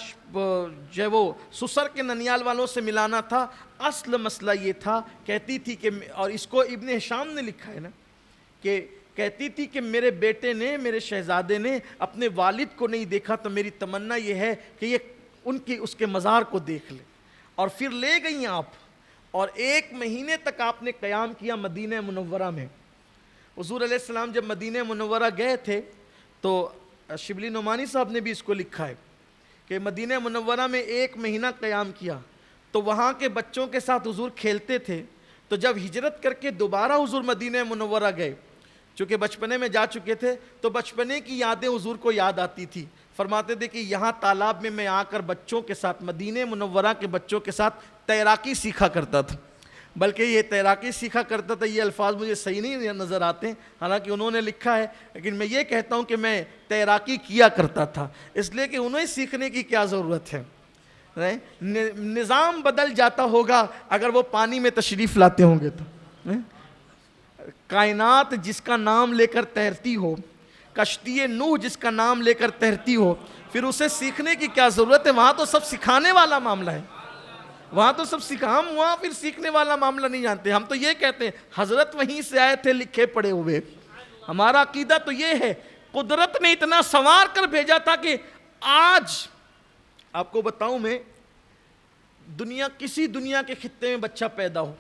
جو وہ سسر کے ننیال والوں سے ملانا تھا۔ اصل مسئلہ یہ تھا، کہتی تھی کہ، اور اس کو ابن ہشام نے لکھا ہے نا، کہ کہتی تھی کہ میرے بیٹے نے، میرے شہزادے نے اپنے والد کو نہیں دیکھا تو میری تمنا یہ ہے کہ یہ اس کے مزار کو دیکھ لے۔ اور پھر لے گئیں آپ، اور 1 مہینے تک آپ نے قیام کیا مدینہ منورہ میں۔ حضور علیہ السلام جب مدینہ منورہ گئے تھے تو شبلی نعمانی صاحب نے بھی اس کو لکھا ہے کہ مدینہ منورہ میں 1 مہینہ قیام کیا، تو وہاں کے بچوں کے ساتھ حضور کھیلتے تھے۔ تو جب ہجرت کر کے دوبارہ حضور مدینہ منورہ گئے، چونکہ بچپنے میں جا چکے تھے تو بچپنے کی یادیں حضور کو یاد آتی تھی۔ فرماتے تھے کہ یہاں تالاب میں آ کر بچوں کے ساتھ، مدینہ منورہ کے بچوں کے ساتھ تیراکی سیکھا کرتا تھا، بلکہ یہ تیراکی سیکھا کرتا تھا، یہ الفاظ مجھے صحیح نہیں نظر آتے، حالانکہ انہوں نے لکھا ہے، لیکن میں یہ کہتا ہوں کہ میں تیراکی کیا کرتا تھا، اس لیے کہ انہیں سیکھنے کی کیا ضرورت ہے۔ نظام بدل جاتا ہوگا اگر وہ پانی میں تشریف لاتے ہوں گے تو۔ کائنات جس کا نام لے کر تیرتی ہو، کشتی نوح جس کا نام لے کر تیرتی ہو، پھر اسے سیکھنے کی کیا ضرورت ہے؟ وہاں تو سب سکھانے والا معاملہ ہے، وہاں تو سب ہم وہاں پھر سیکھنے والا معاملہ نہیں جانتے۔ ہم تو یہ کہتے ہیں حضرت وہیں سے آئے تھے لکھے پڑے ہوئے۔ ہمارا عقیدہ تو یہ ہے، قدرت نے اتنا سنوار کر بھیجا تھا کہ آج آپ کو بتاؤں میں، کسی دنیا کے خطے میں بچہ پیدا ہو،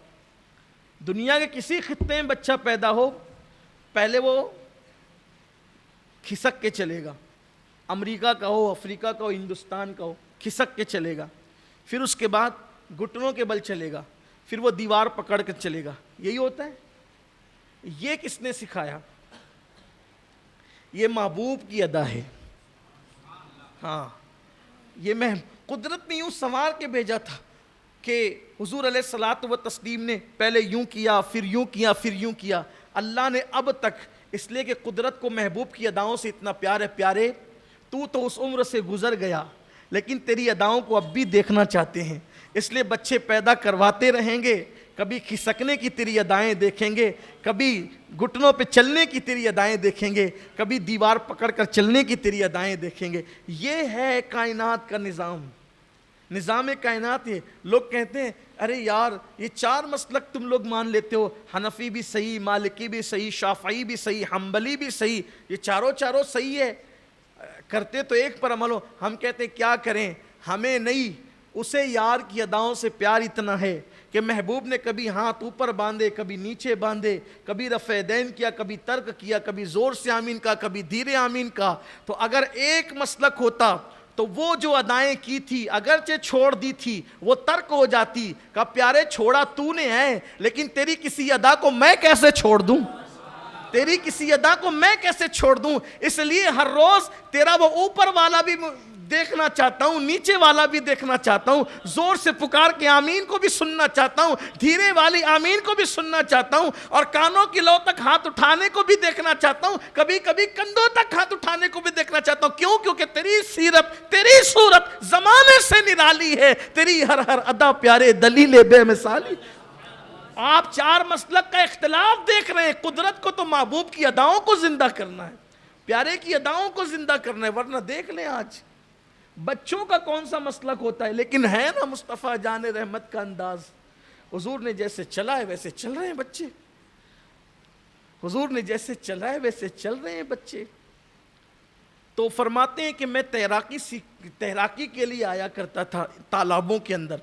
دنیا کے کسی خطے میں بچہ پیدا ہو، پہلے وہ کھسک کے چلے گا، امریکہ کا ہو، افریقہ کا ہو، ہندوستان کا ہو، کھسک کے چلے گا، پھر اس کے بعد گھٹنوں کے بل چلے گا، پھر وہ دیوار پکڑ کر چلے گا۔ یہی ہوتا ہے۔ یہ کس نے سکھایا؟ یہ محبوب کی ادا ہے۔ ہاں، یہ قدرت نے یوں سنوار کے بھیجا تھا کہ حضور علیہ الصلوۃ والتسلیم نے پہلے یوں کیا، پھر یوں کیا، پھر یوں کیا۔ اللہ نے اب تک، اس لیے کہ قدرت کو محبوب کی اداؤں سے اتنا پیار ہے، پیارے تو اس عمر سے گزر گیا لیکن تیری اداؤں کو اب بھی دیکھنا چاہتے ہیں، اس لیے بچے پیدا کرواتے رہیں گے، کبھی کھسکنے کی تیری ادائیں دیکھیں گے، کبھی گھٹنوں پہ چلنے کی تیری ادائیں دیکھیں گے، کبھی دیوار پکڑ کر چلنے کی تیری ادائیں دیکھیں گے۔ یہ ہے کائنات کا نظام کائنات۔ یہ لوگ کہتے ہیں ارے یار یہ 4 مسلک تم لوگ مان لیتے ہو، حنفی بھی صحیح، مالکی بھی صحیح، شافعی بھی صحیح، حنبلی بھی صحیح، یہ چاروں صحیح ہے، کرتے تو ایک پر عمل ہو۔ ہم کہتے ہیں کیا کریں، ہمیں نہیں، اسے یار کی اداؤں سے پیار اتنا ہے کہ محبوب نے کبھی ہاتھ اوپر باندھے، کبھی نیچے باندھے، کبھی رفع دین کیا، کبھی ترک کیا، کبھی زور سے آمین کہا، کبھی دھیرے آمین کہا۔ تو اگر ایک مسلک ہوتا تو وہ جو ادائیں کی تھی اگرچہ چھوڑ دی تھی وہ ترک ہو جاتی۔ کہا پیارے چھوڑا تو نے ہے، لیکن تیری کسی ادا کو میں کیسے چھوڑ دوں، تیری کسی ادا کو میں کیسے چھوڑ دوں؟ اس لیے ہر روز تیرا وہ اوپر والا بھی دیکھنا چاہتا ہوں، نیچے والا بھی دیکھنا چاہتا ہوں، زور سے پکار کے آمین کو بھی سننا چاہتا ہوں، دھیرے والی آمین کو بھی سننا چاہتا ہوں، اور کانوں کی لو تک ہاتھ اٹھانے کو بھی دیکھنا چاہتا ہوں، کبھی کبھی کندھوں تک ہاتھ اٹھانے کو بھی دیکھنا چاہتا ہوں۔ کیوں؟ کیونکہ تیری سیرت، تیری صورت زمانے سے نرالی ہے، تیری ہر ادا پیارے دلیل بے مثالی۔ آپ 4 مسلک کا اختلاف دیکھ رہے ہیں، قدرت کو تو محبوب کی اداؤں کو زندہ کرنا ہے، پیارے کی اداؤں کو زندہ کرنا ہے، ورنہ دیکھ لیں آج بچوں کا کون سا مسلک ہوتا ہے، لیکن ہے نا مصطفیٰ جان رحمت کا انداز۔ حضور نے جیسے چلا ہے ویسے چل رہے ہیں بچے، حضور نے جیسے چلا ہے ویسے چل رہے ہیں بچے۔ تو فرماتے ہیں کہ میں تیراکی کے لیے آیا کرتا تھا تالابوں کے اندر،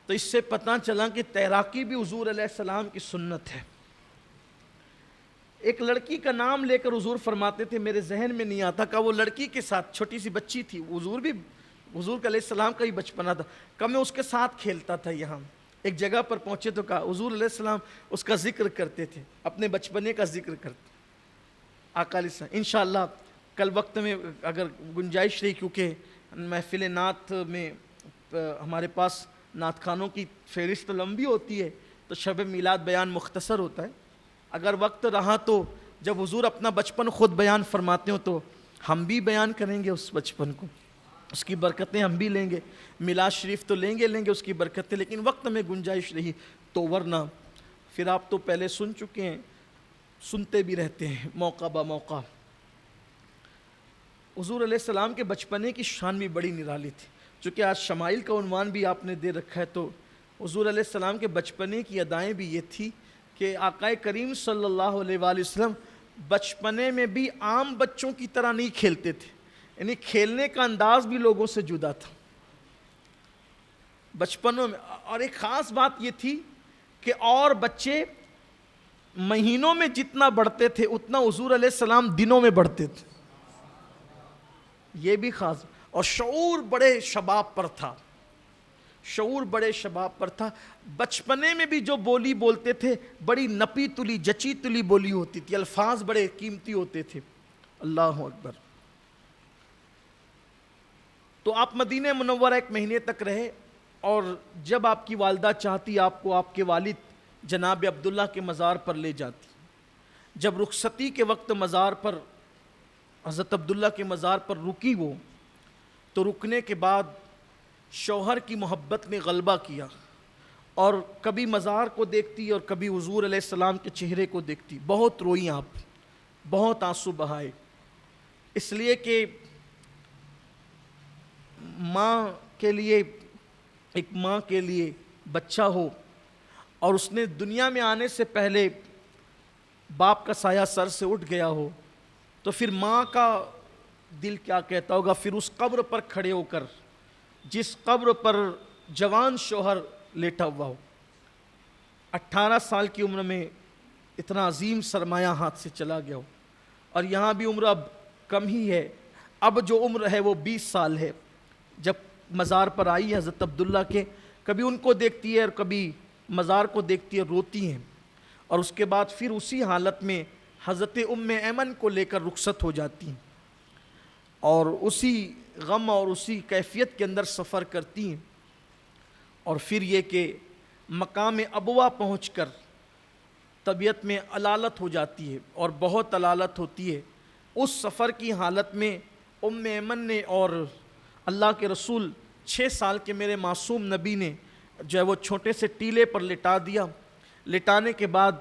تو اس سے پتہ چلا کہ تیراکی بھی حضور علیہ السلام کی سنت ہے۔ ایک لڑکی کا نام لے کر حضور فرماتے تھے، میرے ذہن میں نہیں آتا، کہ وہ لڑکی کے ساتھ، چھوٹی سی بچی تھی، حضور کا علیہ السلام کا ہی بچپنا تھا، کہ میں اس کے ساتھ کھیلتا تھا۔ یہاں ایک جگہ پر پہنچے تو کہا حضور علیہ السلام اس کا ذکر کرتے تھے، اپنے بچپنے کا ذکر کرتے۔ آقا علیہ السلام انشاءاللہ کل وقت میں اگر گنجائش رہی، کیونکہ محفل نعت میں ہمارے پاس نعت خانوں کی فہرست لمبی ہوتی ہے، تو شب میلاد بیان مختصر ہوتا ہے۔ اگر وقت رہا تو جب حضور اپنا بچپن خود بیان فرماتے ہو تو ہم بھی بیان کریں گے اس بچپن کو، اس کی برکتیں ہم بھی لیں گے، میلاد شریف تو لیں گے اس کی برکتیں، لیکن وقت میں گنجائش رہی تو، ورنہ پھر آپ تو پہلے سن چکے ہیں، سنتے بھی رہتے ہیں موقع با موقع۔ حضور علیہ السلام کے بچپنے کی شان بھی بڑی نرالی تھی، چونکہ آج شمائل کا عنوان بھی آپ نے دے رکھا ہے، تو حضور علیہ السلام کے بچپنے کی ادائیں بھی یہ تھی کہ آقا کریم صلی اللہ علیہ وآلہ وسلم بچپنے میں بھی عام بچوں کی طرح نہیں کھیلتے تھے، یعنی کھیلنے کا انداز بھی لوگوں سے جدا تھا بچپنوں میں۔ اور ایک خاص بات یہ تھی کہ اور بچے مہینوں میں جتنا بڑھتے تھے اتنا حضور علیہ السلام دنوں میں بڑھتے تھے، یہ بھی خاص۔ اور شعور بڑے شباب پر تھا، بچپنے میں بھی جو بولی بولتے تھے بڑی نپی تلی جچی تلی بولی ہوتی تھی، الفاظ بڑے قیمتی ہوتے تھے۔ اللہ اکبر۔ تو آپ مدینہ منورہ 1 مہینے تک رہے، اور جب آپ کی والدہ چاہتی آپ کو آپ کے والد جناب عبداللہ کے مزار پر لے جاتی۔ جب رخصتی کے وقت مزار پر حضرت عبداللہ کے مزار پر رکی وہ، تو رکنے کے بعد شوہر کی محبت نے غلبہ کیا، اور کبھی مزار کو دیکھتی اور کبھی حضور علیہ السلام کے چہرے کو دیکھتی۔ بہت روئیں آپ، بہت آنسو بہائے، اس لیے کہ ایک ماں کے لیے بچہ ہو، اور اس نے دنیا میں آنے سے پہلے باپ کا سایہ سر سے اٹھ گیا ہو، تو پھر ماں کا دل کیا کہتا ہوگا۔ پھر اس قبر پر کھڑے ہو کر، جس قبر پر جوان شوہر لیٹا ہوا ہو، 18 سال کی عمر میں اتنا عظیم سرمایہ ہاتھ سے چلا گیا ہو، اور یہاں بھی عمر اب کم ہی ہے، اب جو عمر ہے وہ 20 سال ہے۔ جب مزار پر آئی حضرت عبداللہ کے، کبھی ان کو دیکھتی ہے اور کبھی مزار کو دیکھتی ہے، روتی ہیں، اور اس کے بعد پھر اسی حالت میں حضرت ایمن کو لے کر رخصت ہو جاتی ہیں، اور اسی غم اور اسی کیفیت کے اندر سفر کرتی ہیں۔ اور پھر یہ کہ مقام ابوا پہنچ کر طبیعت میں علالت ہو جاتی ہے، اور بہت علالت ہوتی ہے۔ اس سفر کی حالت میں ایمن نے اور اللہ کے رسول 6 سال کے میرے معصوم نبی نے جو ہے وہ چھوٹے سے ٹیلے پر لٹا دیا۔ لٹانے کے بعد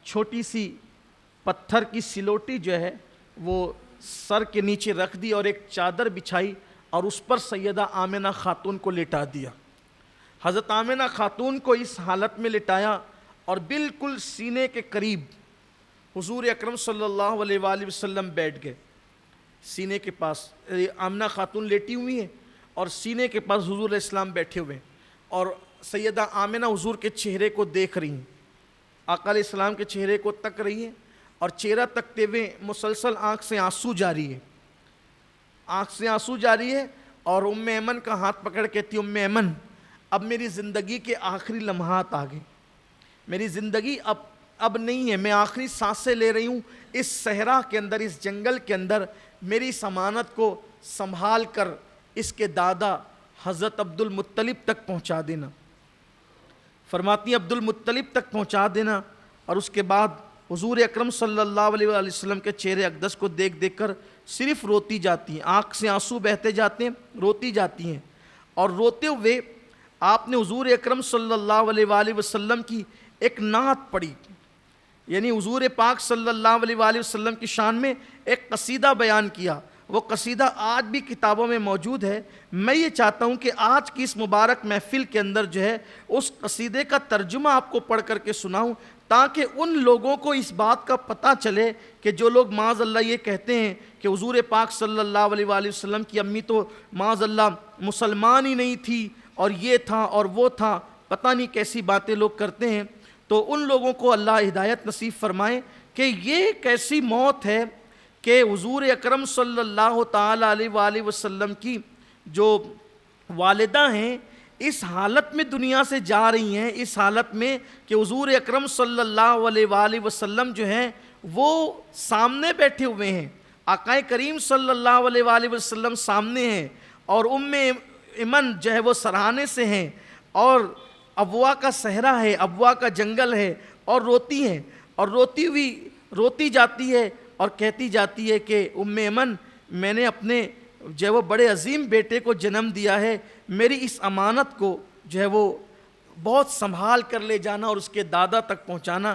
چھوٹی سی پتھر کی سلوٹی جو ہے وہ سر کے نیچے رکھ دی، اور ایک چادر بچھائی، اور اس پر سیدہ آمنہ خاتون کو لٹا دیا۔ حضرت آمنہ خاتون کو اس حالت میں لٹایا، اور بالکل سینے کے قریب حضور اکرم صلی اللہ علیہ وآلہ وسلم بیٹھ گئے۔ سینے کے پاس آمنہ خاتون لیٹی ہوئی ہیں، اور سینے کے پاس حضور علیہ السلام بیٹھے ہوئے ہیں، اور سیدہ آمنہ حضور کے چہرے کو دیکھ رہی ہیں، آقا علیہ السلام کے چہرے کو تک رہی ہیں، اور چہرہ تکتے ہوئے مسلسل آنکھ سے آنسو جاری ہے، اور ایمن کا ہاتھ پکڑ کہتی، ایمن اب میری زندگی کے آخری لمحات آ گئے، میری زندگی اب نہیں ہے، میں آخری سانسیں لے رہی ہوں اس صحرا کے اندر، اس جنگل کے اندر، میری اس امانت کو سنبھال کر اس کے دادا حضرت عبد المطلب تک پہنچا دینا۔ فرماتی عبد المطلب تک پہنچا دینا، اور اس کے بعد حضور اکرم صلی اللہ علیہ وآلہ وسلم کے چہرے اقدس کو دیکھ کر صرف روتی جاتی ہیں، آنکھ سے آنسو بہتے جاتے ہیں، روتی جاتی ہیں، اور روتے ہوئے آپ نے حضور اکرم صلی اللہ علیہ وآلہ وسلم کی ایک نعت پڑھی، یعنی حضور پاک صلی اللہ علیہ وآلہ وسلم کی شان میں ایک قصیدہ بیان کیا، وہ قصیدہ آج بھی کتابوں میں موجود ہے. میں یہ چاہتا ہوں کہ آج کی اس مبارک محفل کے اندر جو ہے اس قصیدے کا ترجمہ آپ کو پڑھ کر کے سناؤں, تاکہ ان لوگوں کو اس بات کا پتہ چلے کہ جو لوگ معاذ اللہ یہ کہتے ہیں کہ حضور پاک صلی اللہ علیہ وآلہ وسلم کی امی تو معاذ اللہ مسلمان ہی نہیں تھی اور یہ تھا اور وہ تھا, پتہ نہیں کیسی باتیں لوگ کرتے ہیں, تو ان لوگوں کو اللہ ہدایت نصیب فرمائے کہ یہ کیسی موت ہے کہ حضور اکرم صلی اللہ تعالیٰ علیہ وآلہ وسلم کی جو والدہ ہیں اس حالت میں دنیا سے جا رہی ہیں, اس حالت میں کہ حضور اکرم صلی اللہ علیہ وآلہ وسلم جو ہیں وہ سامنے بیٹھے ہوئے ہیں, آقا کریم صلی اللہ علیہ وآلہ وسلم سامنے ہیں اور ام ایمن جو ہے وہ سرہانے سے ہیں اور ابوا کا صحرا ہے, ابوا کا جنگل ہے, اور روتی ہیں اور روتی ہوئی روتی جاتی ہے اور کہتی جاتی ہے کہ ام ایمن میں نے اپنے جو ہے وہ بڑے عظیم بیٹے کو جنم دیا ہے, میری اس امانت کو جو ہے وہ بہت سنبھال کر لے جانا اور اس کے دادا تک پہنچانا.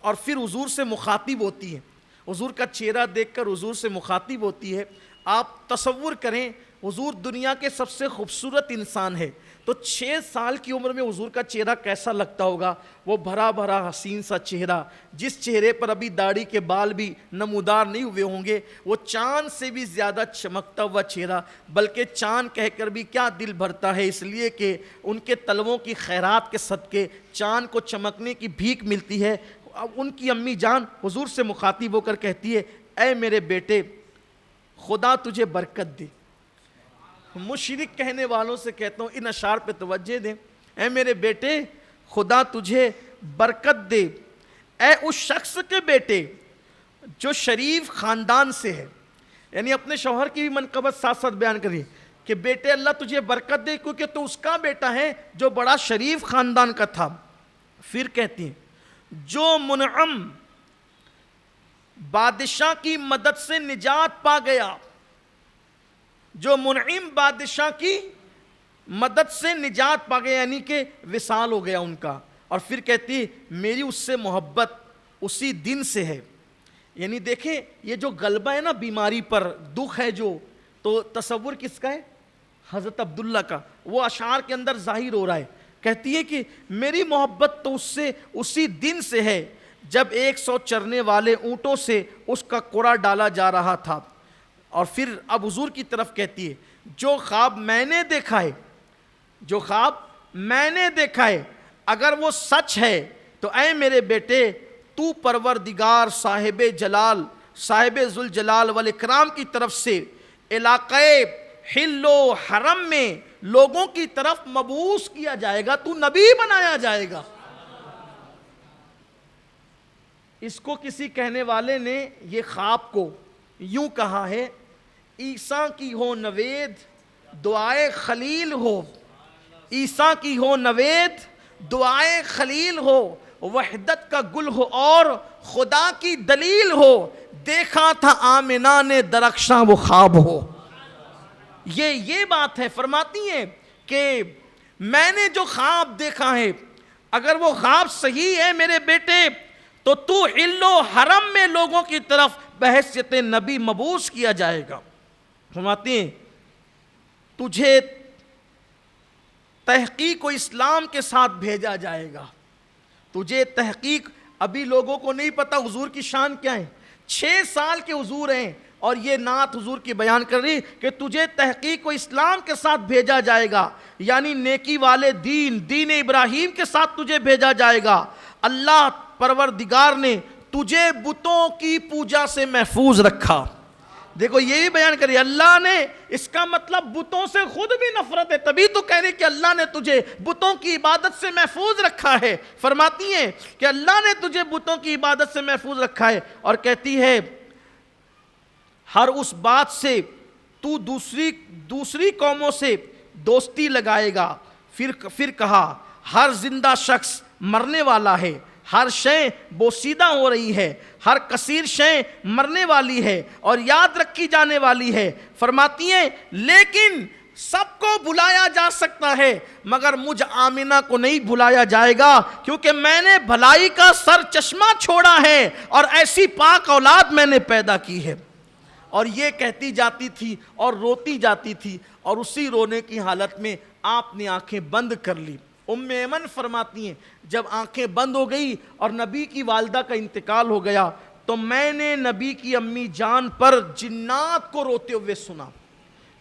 اور پھر حضور سے مخاطب ہوتی ہے, حضور کا چہرہ دیکھ کر حضور سے مخاطب ہوتی ہے. آپ تصور کریں حضور دنیا کے سب سے خوبصورت انسان ہے, تو 6 سال کی عمر میں حضور کا چہرہ کیسا لگتا ہوگا, وہ بھرا بھرا حسین سا چہرہ, جس چہرے پر ابھی داڑھی کے بال بھی نمودار نہیں ہوئے ہوں گے, وہ چاند سے بھی زیادہ چمکتا ہوا چہرہ, بلکہ چاند کہہ کر بھی کیا دل بھرتا ہے, اس لیے کہ ان کے تلووں کی خیرات کے صدقے چاند کو چمکنے کی بھیک ملتی ہے. اب ان کی امی جان حضور سے مخاطب ہو کر کہتی ہے, اے میرے بیٹے خدا تجھے برکت دے. مشرک کہنے والوں سے کہتا ہوں ان اشعار پہ توجہ دیں, اے میرے بیٹے خدا تجھے برکت دے, اے اس شخص کے بیٹے جو شریف خاندان سے ہے. یعنی اپنے شوہر کی بھی منقبت ساتھ ساتھ بیان کری کہ بیٹے اللہ تجھے برکت دے کیونکہ تو اس کا بیٹا ہے جو بڑا شریف خاندان کا تھا. پھر کہتی ہیں جو منعم بادشاہ کی مدد سے نجات پا گیا, جو منعم بادشاہ کی مدد سے نجات پا گیا, یعنی کہ وصال ہو گیا ان کا. اور پھر کہتی ہے میری اس سے محبت اسی دن سے ہے. یعنی دیکھیں یہ جو غلبہ ہے نا بیماری پر, دکھ ہے جو, تو تصور کس کا ہے, حضرت عبداللہ کا. وہ اشعار کے اندر ظاہر ہو رہا ہے. کہتی ہے کہ میری محبت تو اس سے اسی دن سے ہے جب 100 چرنے والے اونٹوں سے اس کا کوڑا ڈالا جا رہا تھا. اور پھر اب حضور کی طرف کہتی ہے جو خواب میں نے دیکھا ہے, جو خواب میں نے دیکھا ہے اگر وہ سچ ہے تو اے میرے بیٹے تو پروردگار صاحب جلال صاحب ذوالجلال والاکرام کی طرف سے علاقے حل و حرم میں لوگوں کی طرف مبعوث کیا جائے گا, تو نبی بنایا جائے گا. اس کو کسی کہنے والے نے یہ خواب کو یوں کہا ہے, عیسیٰ کی ہو نوید دعائے خلیل ہو, عیسیٰ کی ہو نوید دعائے خلیل ہو, وحدت کا گل ہو اور خدا کی دلیل ہو, دیکھا تھا آمنہ نے درخشاں وہ خواب ہو. یہ بات ہے. فرماتی ہیں کہ میں نے جو خواب دیکھا ہے اگر وہ خواب صحیح ہے میرے بیٹے تو تو حل و حرم میں لوگوں کی طرف بحیثیت نبی مبعوث کیا جائے گا. فرماتے ہیں تجھے تحقیق و اسلام کے ساتھ بھیجا جائے گا. تجھے تحقیق, ابھی لوگوں کو نہیں پتا حضور کی شان کیا ہے, 6 سال کے حضور ہیں اور یہ نعت حضور کی بیان کر رہی کہ تجھے تحقیق و اسلام کے ساتھ بھیجا جائے گا, یعنی نیکی والے دین ابراہیم کے ساتھ تجھے بھیجا جائے گا. اللہ پروردگار نے تجھے بتوں کی پوجا سے محفوظ رکھا. دیکھو یہ بھی بیان کری اللہ نے, اس کا مطلب بتوں سے خود بھی نفرت ہے, تبھی تو کہہ رہے کہ اللہ نے تجھے بتوں کی عبادت سے محفوظ رکھا ہے. فرماتی ہیں کہ اللہ نے تجھے بتوں کی عبادت سے محفوظ رکھا ہے. اور کہتی ہے ہر اس بات سے تو دوسری قوموں سے دوستی لگائے گا. پھر کہا ہر زندہ شخص مرنے والا ہے, ہر شے بوسیدہ ہو رہی ہے, ہر کثیر شے مرنے والی ہے اور یاد رکھی جانے والی ہے. فرماتی ہیں لیکن سب کو بلایا جا سکتا ہے مگر مجھ آمنہ کو نہیں بلایا جائے گا, کیونکہ میں نے بھلائی کا سر چشمہ چھوڑا ہے اور ایسی پاک اولاد میں نے پیدا کی ہے. اور یہ کہتی جاتی تھی اور روتی جاتی تھی، اور اسی رونے کی حالت میں آپ نے آنکھیں بند کر لی۔ ام ایمن فرماتی ہیں جب آنکھیں بند ہو گئی اور نبی کی والدہ کا انتقال ہو گیا تو میں نے نبی کی امی جان پر جنات کو روتے ہوئے سنا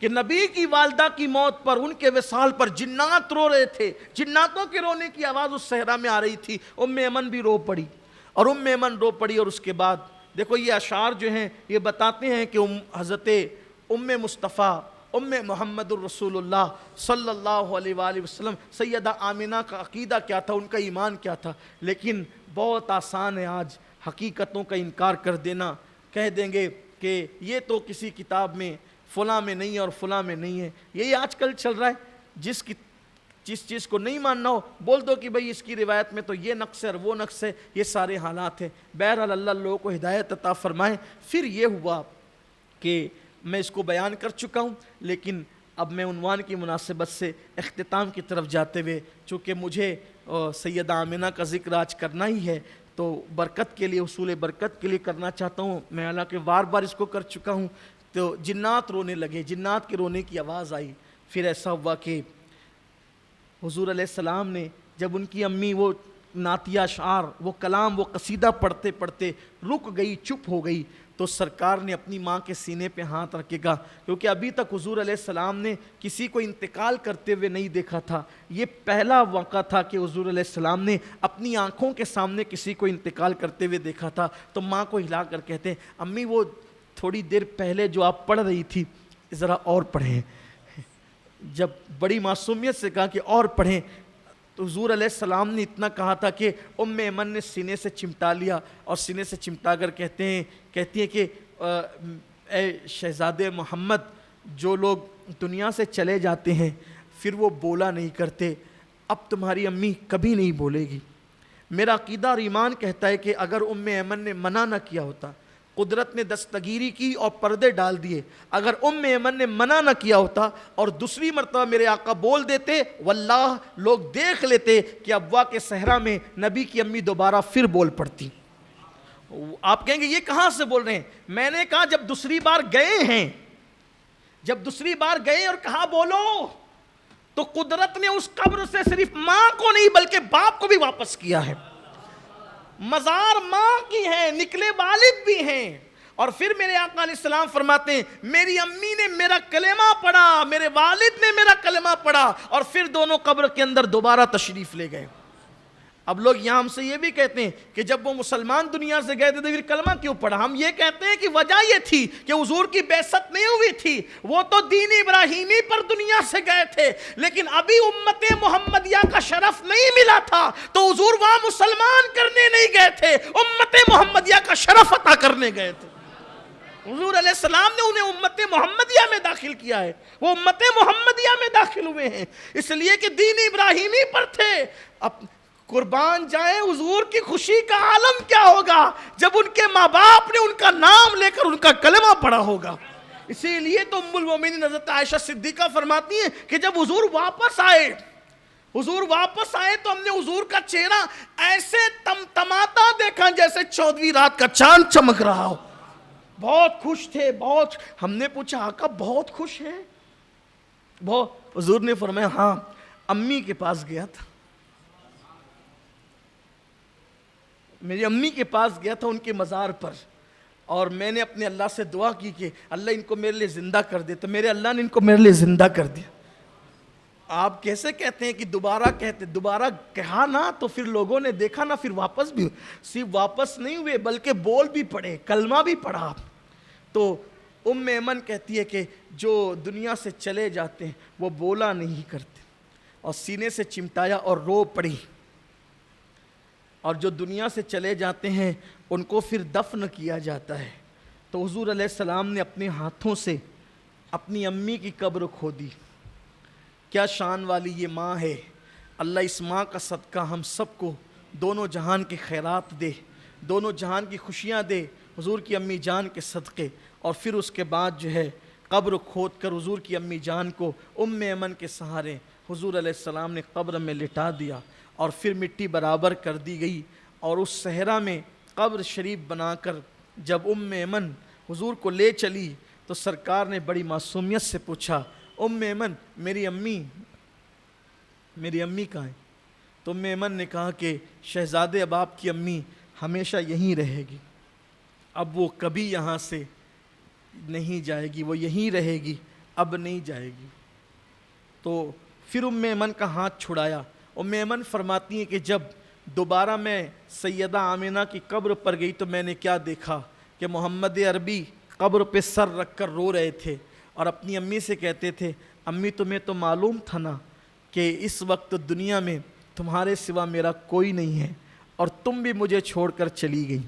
کہ نبی کی والدہ کی موت پر، ان کے وصال پر جنات رو رہے تھے، جناتوں کے رونے کی آواز اس صحرا میں آ رہی تھی۔ ام ایمن بھی رو پڑی، اور ام ایمن رو پڑی، اور اس کے بعد دیکھو یہ اشعار جو ہیں یہ بتاتے ہیں کہ حضرت ام مصطفیٰ ام محمد الرسول اللہ صلی اللہ علیہ وآلہ وسلم سیدہ آمنہ کا عقیدہ کیا تھا، ان کا ایمان کیا تھا۔ لیکن بہت آسان ہے آج حقیقتوں کا انکار کر دینا، کہہ دیں گے کہ یہ تو کسی کتاب میں فلاں میں نہیں ہے اور فلاں میں نہیں ہے۔ یہی آج کل چل رہا ہے، جس چیز کو نہیں ماننا ہو بول دو کہ بھئی اس کی روایت میں تو یہ نقص ہے اور وہ نقص ہے، یہ سارے حالات ہیں۔ بہرحال اللہ لوگوں کو ہدایت عطا فرمائے۔ پھر یہ ہوا کہ میں اس کو بیان کر چکا ہوں، لیکن اب میں عنوان کی مناسبت سے اختتام کی طرف جاتے ہوئے، چونکہ مجھے سیدہ آمنہ کا ذکر آج کرنا ہی ہے تو برکت کے لیے، حصول برکت کے لیے کرنا چاہتا ہوں۔ میں حالانکہ بار بار اس کو کر چکا ہوں۔ تو جنات رونے لگے، جنات کے رونے کی آواز آئی۔ پھر ایسا ہوا کہ حضور علیہ السلام نے جب ان کی امی وہ نعتیہ اشعار، وہ کلام، وہ قصیدہ پڑھتے پڑھتے رک گئی، چپ ہو گئی، تو سرکار نے اپنی ماں کے سینے پہ ہاتھ رکھ کے کہا، کیونکہ ابھی تک حضور علیہ السلام نے کسی کو انتقال کرتے ہوئے نہیں دیکھا تھا، یہ پہلا موقع تھا کہ حضور علیہ السلام نے اپنی آنکھوں کے سامنے کسی کو انتقال کرتے ہوئے دیکھا تھا۔ تو ماں کو ہلا کر کہتے ہیں، امی وہ تھوڑی دیر پہلے جو آپ پڑھ رہی تھی ذرا اور پڑھیں۔ جب بڑی معصومیت سے کہا کہ اور پڑھیں، تو حضور علیہ السلام نے اتنا کہا تھا کہ ام ایمن نے سینے سے چمٹا لیا، اور سینے سے چمٹا کر کہتی ہیں کہ اے شہزادے محمد، جو لوگ دنیا سے چلے جاتے ہیں پھر وہ بولا نہیں کرتے، اب تمہاری امی کبھی نہیں بولے گی۔ میرا عقیدہ اور ایمان کہتا ہے کہ اگر ام ایمن نے منع نہ کیا ہوتا، قدرت نے دستگیری کی اور پردے ڈال دیے، اگر ام ایمن نے منع نہ کیا ہوتا اور دوسری مرتبہ میرے آقا بول دیتے، واللہ لوگ دیکھ لیتے کہ ابوا کے صحرا میں نبی کی امی دوبارہ پھر بول پڑتی۔ آپ کہیں گے یہ کہاں سے بول رہے ہیں؟ میں نے کہا جب دوسری بار گئے ہیں، جب دوسری بار گئے اور کہا بولو، تو قدرت نے اس قبر سے صرف ماں کو نہیں بلکہ باپ کو بھی واپس کیا ہے۔ مزار ماں کی ہے، نکلے والد بھی ہیں۔ اور پھر میرے آقا علیہ السلام فرماتے ہیں، میری امی نے میرا کلمہ پڑھا، میرے والد نے میرا کلمہ پڑھا، اور پھر دونوں قبر کے اندر دوبارہ تشریف لے گئے۔ اب لوگ یہاں ہم سے یہ بھی کہتے ہیں کہ جب وہ مسلمان دنیا سے گئے تھے تو پھر کلمہ کیوں پڑھا؟ ہم یہ کہتے ہیں کہ وجہ یہ تھی کہ حضور کی بعثت نہیں ہوئی تھی، وہ تو دین ابراہیمی پر دنیا سے گئے تھے، لیکن ابھی امت محمدیہ کا شرف نہیں ملا تھا، تو حضور وہاں مسلمان کرنے نہیں گئے تھے، امت محمدیہ کا شرف عطا کرنے گئے تھے۔ حضور علیہ السلام نے انہیں امت محمدیہ میں داخل کیا ہے، وہ امت محمدیہ میں داخل ہوئے ہیں، اس لیے کہ دین ابراہیمی پر تھے۔ اب قربان جائیں، حضور کی خوشی کا عالم کیا ہوگا جب ان کے ماں باپ نے ان کا نام لے کر ان کا کلمہ پڑھا ہوگا۔ اسی لیے تو ام المومنین حضرت عائشہ صدیقہ فرماتی ہیں کہ جب حضور واپس آئے تو ہم نے حضور کا چہرہ ایسے تمتماتا دیکھا جیسے 14ویں رات کا چاند چمک رہا ہو۔ بہت خوش تھے، بہت۔ ہم نے پوچھا آقا بہت خوش ہیں؟ حضور نے فرمایا ہاں، امی کے پاس گیا تھا، میری امی کے پاس گیا تھا ان کے مزار پر، اور میں نے اپنے اللہ سے دعا کی کہ اللہ ان کو میرے لیے زندہ کر دے، تو میرے اللہ نے ان کو میرے لیے زندہ کر دیا۔ آپ کیسے کہتے ہیں کہ دوبارہ کہا نا تو پھر لوگوں نے دیکھا نا، پھر واپس بھی، صرف واپس نہیں ہوئے بلکہ بول بھی پڑے، کلمہ بھی پڑھا۔ تو ام ایمن کہتی ہے کہ جو دنیا سے چلے جاتے ہیں وہ بولا نہیں کرتے، اور سینے سے چمٹایا اور رو پڑی، اور جو دنیا سے چلے جاتے ہیں ان کو پھر دفن کیا جاتا ہے۔ تو حضور علیہ السلام نے اپنے ہاتھوں سے اپنی امی کی قبر کھودی۔ کیا شان والی یہ ماں ہے، اللہ اس ماں کا صدقہ ہم سب کو دونوں جہان کی خیرات دے، دونوں جہان کی خوشیاں دے حضور کی امی جان کے صدقے۔ اور پھر اس کے بعد جو ہے قبر کھود کر حضور کی امی جان کو ام ایمن کے سہارے حضور علیہ السلام نے قبر میں لٹا دیا، اور پھر مٹی برابر کر دی گئی، اور اس صحرا میں قبر شریف بنا کر جب ام ایمن حضور کو لے چلی تو سرکار نے بڑی معصومیت سے پوچھا ام ایمن میری امی کہاں ہے؟ تو ام ایمن نے کہا کہ شہزادے اب آپ کی امی ہمیشہ یہیں رہے گی، اب وہ کبھی یہاں سے نہیں جائے گی، وہ یہیں رہے گی، اب نہیں جائے گی۔ تو پھر ام ایمن کا ہاتھ چھڑایا۔ ام ایمن فرماتی ہیں کہ جب دوبارہ میں سیدہ آمنہ کی قبر پر گئی تو میں نے کیا دیکھا کہ محمد عربی قبر پہ سر رکھ کر رو رہے تھے اور اپنی امی سے کہتے تھے امی تمہیں تو معلوم تھا نا کہ اس وقت دنیا میں تمہارے سوا میرا کوئی نہیں ہے اور تم بھی مجھے چھوڑ کر چلی گئی۔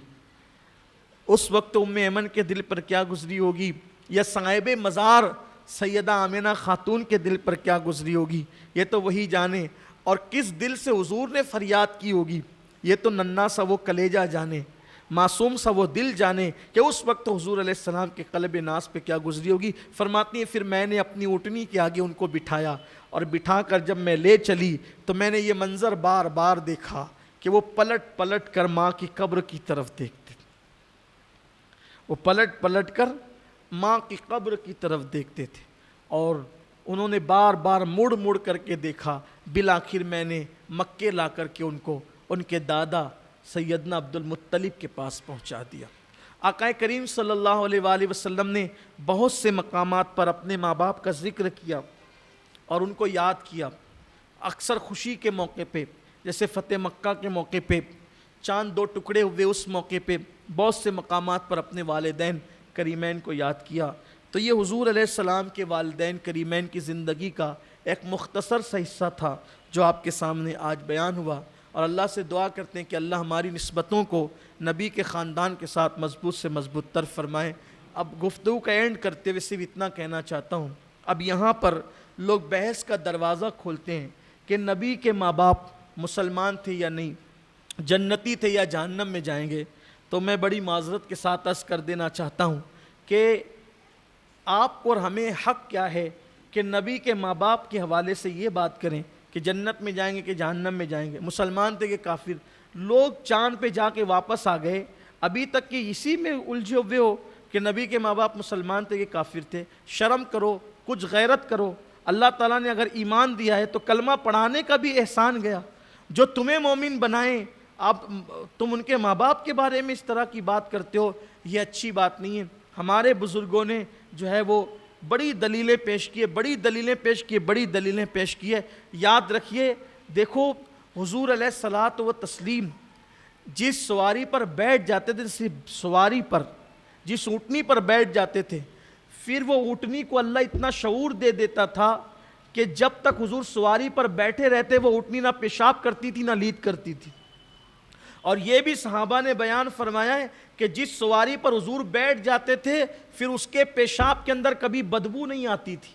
اس وقت ام ایمن کے دل پر کیا گزری ہوگی، یا صاحب مزار سیدہ آمنہ خاتون کے دل پر کیا گزری ہوگی، یہ تو وہی جانے، اور کس دل سے حضور نے فریاد کی ہوگی یہ تو ننھا سا وہ کلیجہ جانے، معصوم سا وہ دل جانے کہ اس وقت حضور علیہ السلام کے قلب ناز پہ کیا گزری ہوگی۔ فرماتی ہیں پھر میں نے اپنی اونٹنی کے آگے ان کو بٹھایا اور بٹھا کر جب میں لے چلی تو میں نے یہ منظر بار بار دیکھا کہ وہ پلٹ پلٹ کر ماں کی قبر کی طرف دیکھتے، وہ پلٹ پلٹ کر ماں کی قبر کی طرف دیکھتے تھے اور انہوں نے بار بار مڑ مڑ کر کے دیکھا۔ بالآخر میں نے مکے لا کر کے ان کو ان کے دادا سیدنا عبد المطلب کے پاس پہنچا دیا۔ آقا کریم صلی اللہ علیہ وآلہ وسلم نے بہت سے مقامات پر اپنے ماں باپ کا ذکر کیا اور ان کو یاد کیا، اکثر خوشی کے موقع پہ، جیسے فتح مکہ کے موقع پہ، چاند دو ٹکڑے ہوئے اس موقع پہ، بہت سے مقامات پر اپنے والدین کریمین کو یاد کیا۔ تو یہ حضور علیہ السلام کے والدین کریمین کی زندگی کا ایک مختصر سا حصہ تھا جو آپ کے سامنے آج بیان ہوا، اور اللہ سے دعا کرتے ہیں کہ اللہ ہماری نسبتوں کو نبی کے خاندان کے ساتھ مضبوط سے مضبوط تر فرمائے۔ اب گفتگو کا اینڈ کرتے ہوئے صرف اتنا کہنا چاہتا ہوں، اب یہاں پر لوگ بحث کا دروازہ کھولتے ہیں کہ نبی کے ماں باپ مسلمان تھے یا نہیں، جنتی تھے یا جہنم میں جائیں گے، تو میں بڑی معذرت کے ساتھ عرض کر دینا چاہتا ہوں کہ آپ کو اور ہمیں حق کیا ہے کہ نبی کے ماں باپ کے حوالے سے یہ بات کریں کہ جنت میں جائیں گے کہ جہنم میں جائیں گے، مسلمان تھے کہ کافر۔ لوگ چاند پہ جا کے واپس آ گئے، ابھی تک کہ اسی میں الجھے ہوئے ہو کہ نبی کے ماں باپ مسلمان تھے کہ کافر تھے۔ شرم کرو، کچھ غیرت کرو۔ اللہ تعالیٰ نے اگر ایمان دیا ہے تو کلمہ پڑھانے کا بھی احسان گیا، جو تمہیں مومن بنائیں تم ان کے ماں باپ کے بارے میں اس طرح کی بات کرتے ہو، یہ اچھی بات نہیں ہے۔ ہمارے بزرگوں نے جو ہے وہ بڑی دلیلیں پیش کی ہے، بڑی دلیلیں پیش کی ہے۔ یاد رکھیے، دیکھو حضور علیہ الصلاۃ و تسلیم جس سواری پر بیٹھ جاتے تھے، صرف سواری پر، جس اونٹنی پر بیٹھ جاتے تھے، پھر وہ اونٹنی کو اللہ اتنا شعور دے دیتا تھا کہ جب تک حضور سواری پر بیٹھے رہتے وہ اونٹنی نہ پیشاب کرتی تھی نہ لید کرتی تھی۔ اور یہ بھی صحابہ نے بیان فرمایا ہے کہ جس سواری پر حضور بیٹھ جاتے تھے پھر اس کے پیشاب کے اندر کبھی بدبو نہیں آتی تھی،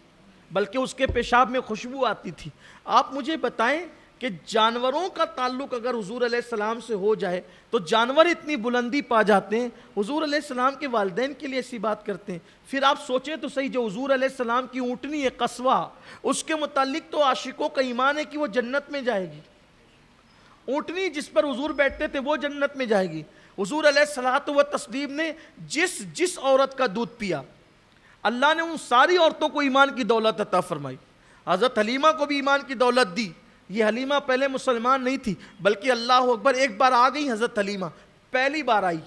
بلکہ اس کے پیشاب میں خوشبو آتی تھی۔ آپ مجھے بتائیں کہ جانوروں کا تعلق اگر حضور علیہ السلام سے ہو جائے تو جانور اتنی بلندی پا جاتے ہیں، حضور علیہ السلام کے والدین کے لیے ایسی بات کرتے ہیں۔ پھر آپ سوچیں تو صحیح، جو حضور علیہ السلام کی اونٹنی ہے قصوہ، اس کے متعلق تو عاشقوں کا ایمان ہے کہ وہ جنت میں جائے گی۔ اونٹنی جس پر حضور بیٹھتے تھے وہ جنت میں جائے گی۔ حضور علیہ الصلوۃ والتسلیم نے جس عورت کا دودھ پیا، اللہ نے ان ساری عورتوں کو ایمان کی دولت عطا فرمائی۔ حضرت حلیمہ کو بھی ایمان کی دولت دی۔ یہ حلیمہ پہلے مسلمان نہیں تھی، بلکہ اللہ اکبر ایک بار آ گئی حضرت حلیمہ، پہلی بار آئی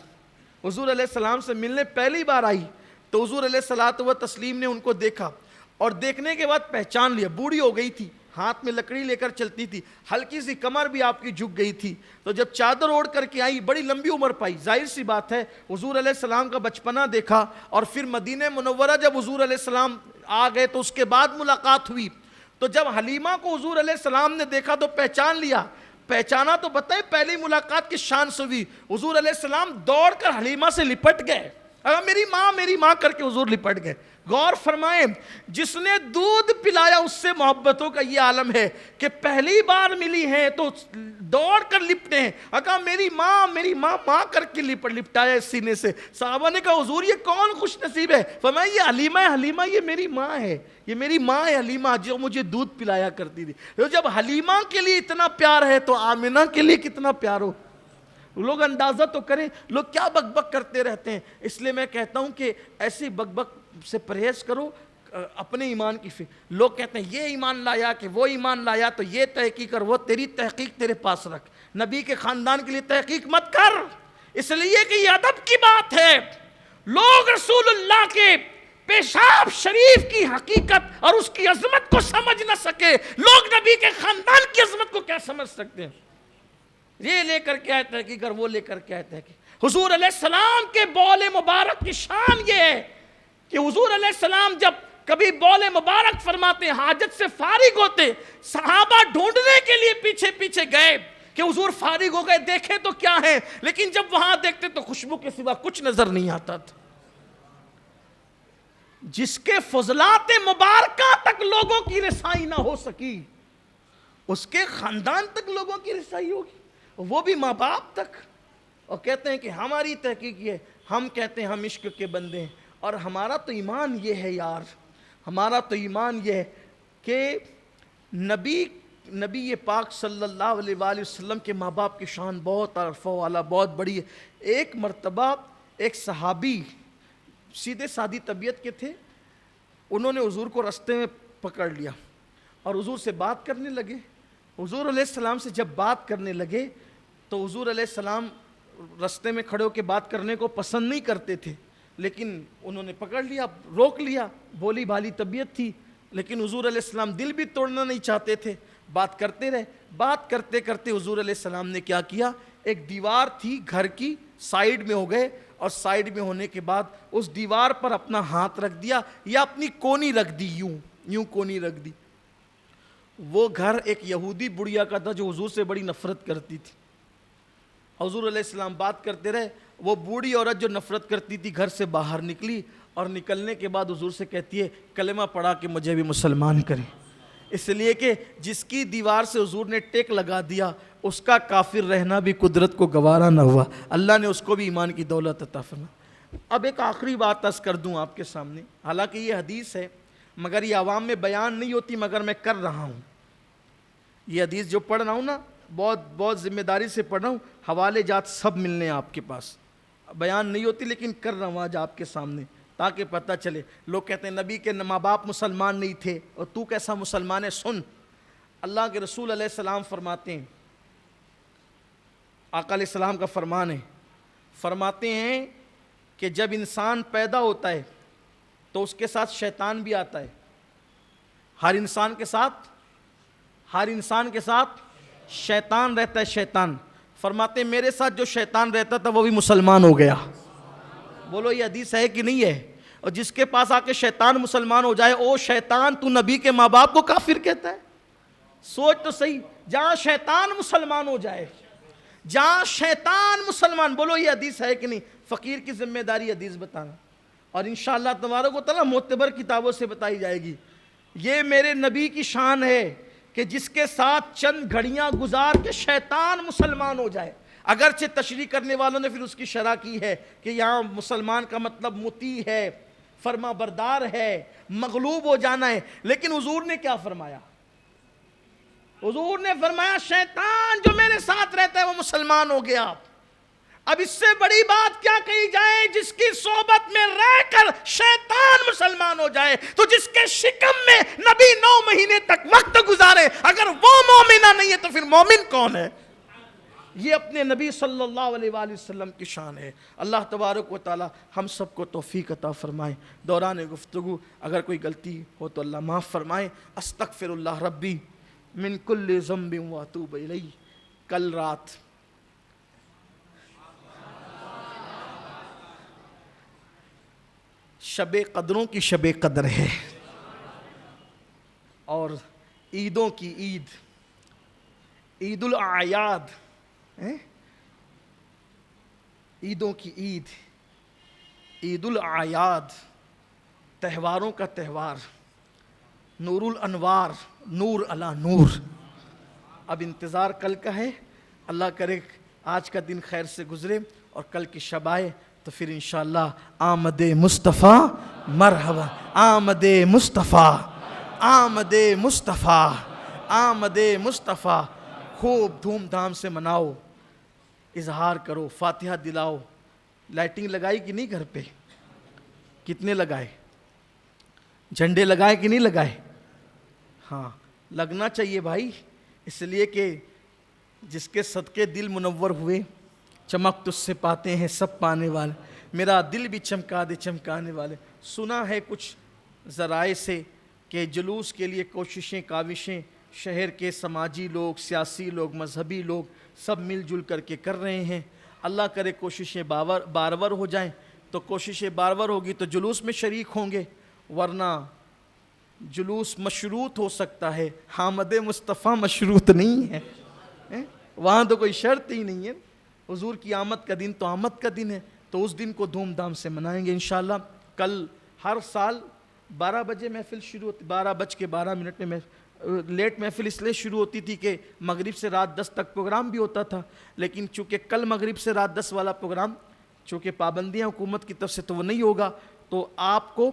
حضور علیہ السلام سے ملنے، پہلی بار آئی تو حضور علیہ الصلوۃ والتسلیم نے ان کو دیکھا اور دیکھنے کے بعد پہچان لیا۔ بوڑھی ہو گئی تھی، ہاتھ میں لکڑی لے کر چلتی تھی، ہلکی سی کمر بھی آپ کی جھک گئی تھی، تو جب چادر اوڑھ کر کے آئی بڑی لمبی عمر پائی۔ ظاہر سی بات ہے حضور علیہ السلام کا بچپنا دیکھا، اور پھر مدینہ منورہ جب حضور علیہ السلام آ گئے تو اس کے بعد ملاقات ہوئی، تو جب حلیمہ کو حضور علیہ السلام نے دیکھا تو پہچان لیا۔ پہچانا تو بتائیں پہلی ملاقات کی شان سے ہوئی، حضور علیہ السلام دوڑ کر حلیمہ سے لپٹ گئے، میری ماں کر کے حضور لپٹ گئے۔ غور فرمائیں، جس نے دودھ پلایا اس سے محبتوں کا یہ عالم ہے کہ پہلی بار ملی ہیں تو دوڑ کر لپٹے ہیں۔ کہا میری ماں کر کے لپٹایا اس سینے سے۔ صحابہ نے کہا حضور یہ کون خوش نصیب ہے؟ فرمایا یہ حلیمہ یہ میری ماں ہے، یہ میری ماں ہے حلیمہ جو مجھے دودھ پلایا کرتی تھی۔ تو جب حلیمہ کے لیے اتنا پیار ہے تو آمنہ کے لیے کتنا پیار ہو۔ لوگ اندازہ تو کریں لوگ کیا بک بک کرتے رہتے ہیں. اس لیے میں کہتا ہوں کہ ایسی بک بک سے پرہیز کرو, اپنے ایمان کی فکر. لوگ کہتے ہیں یہ ایمان لایا کہ وہ ایمان لایا, تو یہ تحقیق کر, وہ تیری تحقیق تیرے پاس رکھ. نبی کے خاندان کے لیے تحقیق مت کر, اس لیے کہ یہ ادب کی بات ہے. لوگ رسول اللہ کے پیشاب شریف کی حقیقت اور اس کی عظمت کو سمجھ نہ سکے, لوگ نبی کے خاندان کی عظمت کو کیا سمجھ سکتے ہیں؟ یہ لے کر کے آئے تحقیق اور وہ لے کر کے آئے تحقیق. حضور علیہ السلام کے بول مبارک کی شان یہ ہے کہ حضور علیہ السلام جب کبھی بول مبارک فرماتے, حاجت سے فارغ ہوتے, صحابہ ڈھونڈنے کے لیے پیچھے پیچھے گئے کہ حضور فارغ ہو گئے, دیکھیں تو کیا ہے, لیکن جب وہاں دیکھتے تو خوشبو کے سوا کچھ نظر نہیں آتا تھا. جس کے فضلات مبارکہ تک لوگوں کی رسائی نہ ہو سکی, اس کے خاندان تک لوگوں کی رسائی ہوگی, وہ بھی ماں باپ تک. اور کہتے ہیں کہ ہماری تحقیق یہ, ہم کہتے ہیں ہم عشق کے بندے ہیں, اور ہمارا تو ایمان یہ ہے یار, ہمارا تو ایمان یہ ہے کہ نبی پاک صلی اللہ علیہ وآلہ وسلم کے ماں باپ کی شان بہت عرفہ والا, بہت بڑی ہے. ایک مرتبہ ایک صحابی سیدھے سادی طبیعت کے تھے, انہوں نے حضور کو رستے میں پکڑ لیا اور حضور سے بات کرنے لگے. حضور علیہ السلام سے جب بات کرنے لگے تو حضور علیہ السلام رستے میں کھڑے ہو کے بات کرنے کو پسند نہیں کرتے تھے, لیکن انہوں نے پکڑ لیا, روک لیا. بولی بھالی طبیعت تھی, لیکن حضور علیہ السلام دل بھی توڑنا نہیں چاہتے تھے. بات کرتے رہے. بات کرتے کرتے حضور علیہ السلام نے کیا کیا, ایک دیوار تھی گھر کی, سائیڈ میں ہو گئے, اور سائیڈ میں ہونے کے بعد اس دیوار پر اپنا ہاتھ رکھ دیا, یا اپنی کونی رکھ دی, یوں کونی رکھ دی. وہ گھر ایک یہودی بڑھیا کا تھا جو حضور سے بڑی نفرت کرتی تھی. حضور علیہ السلام بات کرتے رہے, وہ بوڑھی عورت جو نفرت کرتی تھی گھر سے باہر نکلی, اور نکلنے کے بعد حضور سے کہتی ہے کلمہ پڑھا کہ مجھے بھی مسلمان کریں. اس لیے کہ جس کی دیوار سے حضور نے ٹیک لگا دیا, اس کا کافر رہنا بھی قدرت کو گوارا نہ ہوا, اللہ نے اس کو بھی ایمان کی دولت عطا فرمائی. اب ایک آخری بات عرض کر دوں آپ کے سامنے, حالانکہ یہ حدیث ہے مگر یہ عوام میں بیان نہیں ہوتی, مگر میں کر رہا ہوں. یہ حدیث جو پڑھ رہا ہوں نا, بہت ذمہ داری سے پڑھ رہا ہوں, حوالے جات سب ملنے آپ کے پاس, بیان نہیں ہوتی لیکن کر رہا ہوں آج آپ کے سامنے تاکہ پتہ چلے. لوگ کہتے ہیں نبی کے ماں باپ مسلمان نہیں تھے اور تو کیسا مسلمان ہے. سن, اللہ کے رسول علیہ السلام فرماتے ہیں, آقا علیہ السلام کا فرمان ہے, فرماتے ہیں کہ جب انسان پیدا ہوتا ہے تو اس کے ساتھ شیطان بھی آتا ہے. ہر انسان کے ساتھ شیطان رہتا ہے. شیطان فرماتے ہیں میرے ساتھ جو شیطان رہتا تھا وہ بھی مسلمان ہو گیا. بولو یہ حدیث ہے کہ نہیں ہے؟ اور جس کے پاس آ کے شیطان مسلمان ہو جائے, او شیطان تو نبی کے ماں باپ کو کافر کہتا ہے؟ سوچ تو صحیح. جہاں شیطان مسلمان ہو جائے, جہاں شیطان مسلمان, بولو یہ حدیث ہے کہ نہیں؟ فقیر کی ذمہ داری حدیث بتانا, اور انشاءاللہ تبارک و تعالیٰ معتبر کتابوں سے بتائی جائے گی. یہ میرے نبی کی شان ہے کہ جس کے ساتھ چند گھڑیاں گزار کے شیطان مسلمان ہو جائے. اگرچہ تشریح کرنے والوں نے پھر اس کی شرح کی ہے کہ یہاں مسلمان کا مطلب مطیع ہے, فرما بردار ہے, مغلوب ہو جانا ہے, لیکن حضور نے کیا فرمایا؟ حضور نے فرمایا شیطان جو میرے ساتھ رہتا ہے وہ مسلمان ہو گیا. اب اس سے بڑی بات کیا کہی جائے؟ جس کی صحبت میں رہ کر شیطان مسلمان ہو جائے, تو جس کے شکم میں نبی 9 مہینے تک وقت گزارے, اگر وہ مومنہ نہیں ہے تو پھر مومن کون ہے؟ یہ اپنے نبی صلی اللہ علیہ وآلہ وسلم کی شان ہے. اللہ تبارک و تعالی ہم سب کو توفیق عطا فرمائے. دوران گفتگو اگر کوئی غلطی ہو تو اللہ معاف فرمائے. استغفر اللہ ربی من کل ذنب واتوب الیہ. کل رات شب قدروں کی شب قدر ہے, اور عیدوں کی عید, عید الاعیاد, عیدوں کی عید, عید الاعیاد, تہواروں کا تہوار, نور الانوار, نور علی نور. اب انتظار کل کا ہے. اللہ کرے آج کا دن خیر سے گزرے اور کل کی شب آئے تو پھر انشاءاللہ آمد مصطفیٰ مرحبا, آمد مصطفیٰ, آمد مصطفیٰ, آمد مصطفیٰ. خوب دھوم دھام سے مناؤ. اظہار کرو، فاتحہ دلاؤ۔ لائٹنگ لگائی کہ نہیں گھر پہ؟ کتنے لگائے؟ جھنڈے لگائے کہ نہیں لگائے؟ ہاں لگنا چاہیے بھائی، اس لیے کہ جس کے صدقے دل منور ہوئے، چمک تجھ سے پاتے ہیں سب پانے والے، میرا دل بھی چمکا دے چمکانے والے۔ سنا ہے کچھ ذرائع سے کہ جلوس کے لیے کوششیں کاوشیں شہر کے سماجی لوگ، سیاسی لوگ، مذہبی لوگ سب مل جل کر کے کر رہے ہیں۔ اللہ کرے کوششیں بارور ہو جائیں، تو کوششیں بارور ہوگی تو جلوس میں شریک ہوں گے، ورنہ جلوس مشروط ہو سکتا ہے، حامد مصطفیٰ مشروط نہیں ہے، وہاں تو کوئی شرط ہی نہیں ہے۔ حضور کی آمد کا دن تو آمد کا دن ہے، تو اس دن کو دھوم دھام سے منائیں گے انشاءاللہ۔ کل ہر سال 12 بجے محفل شروع ہوتی، 12:12 میں لیٹ محفل اس لیے شروع ہوتی تھی کہ مغرب سے رات 10 تک پروگرام بھی ہوتا تھا، لیکن چونکہ کل مغرب سے رات 10 والا پروگرام چونکہ پابندیاں حکومت کی طرف سے تو وہ نہیں ہوگا، تو آپ کو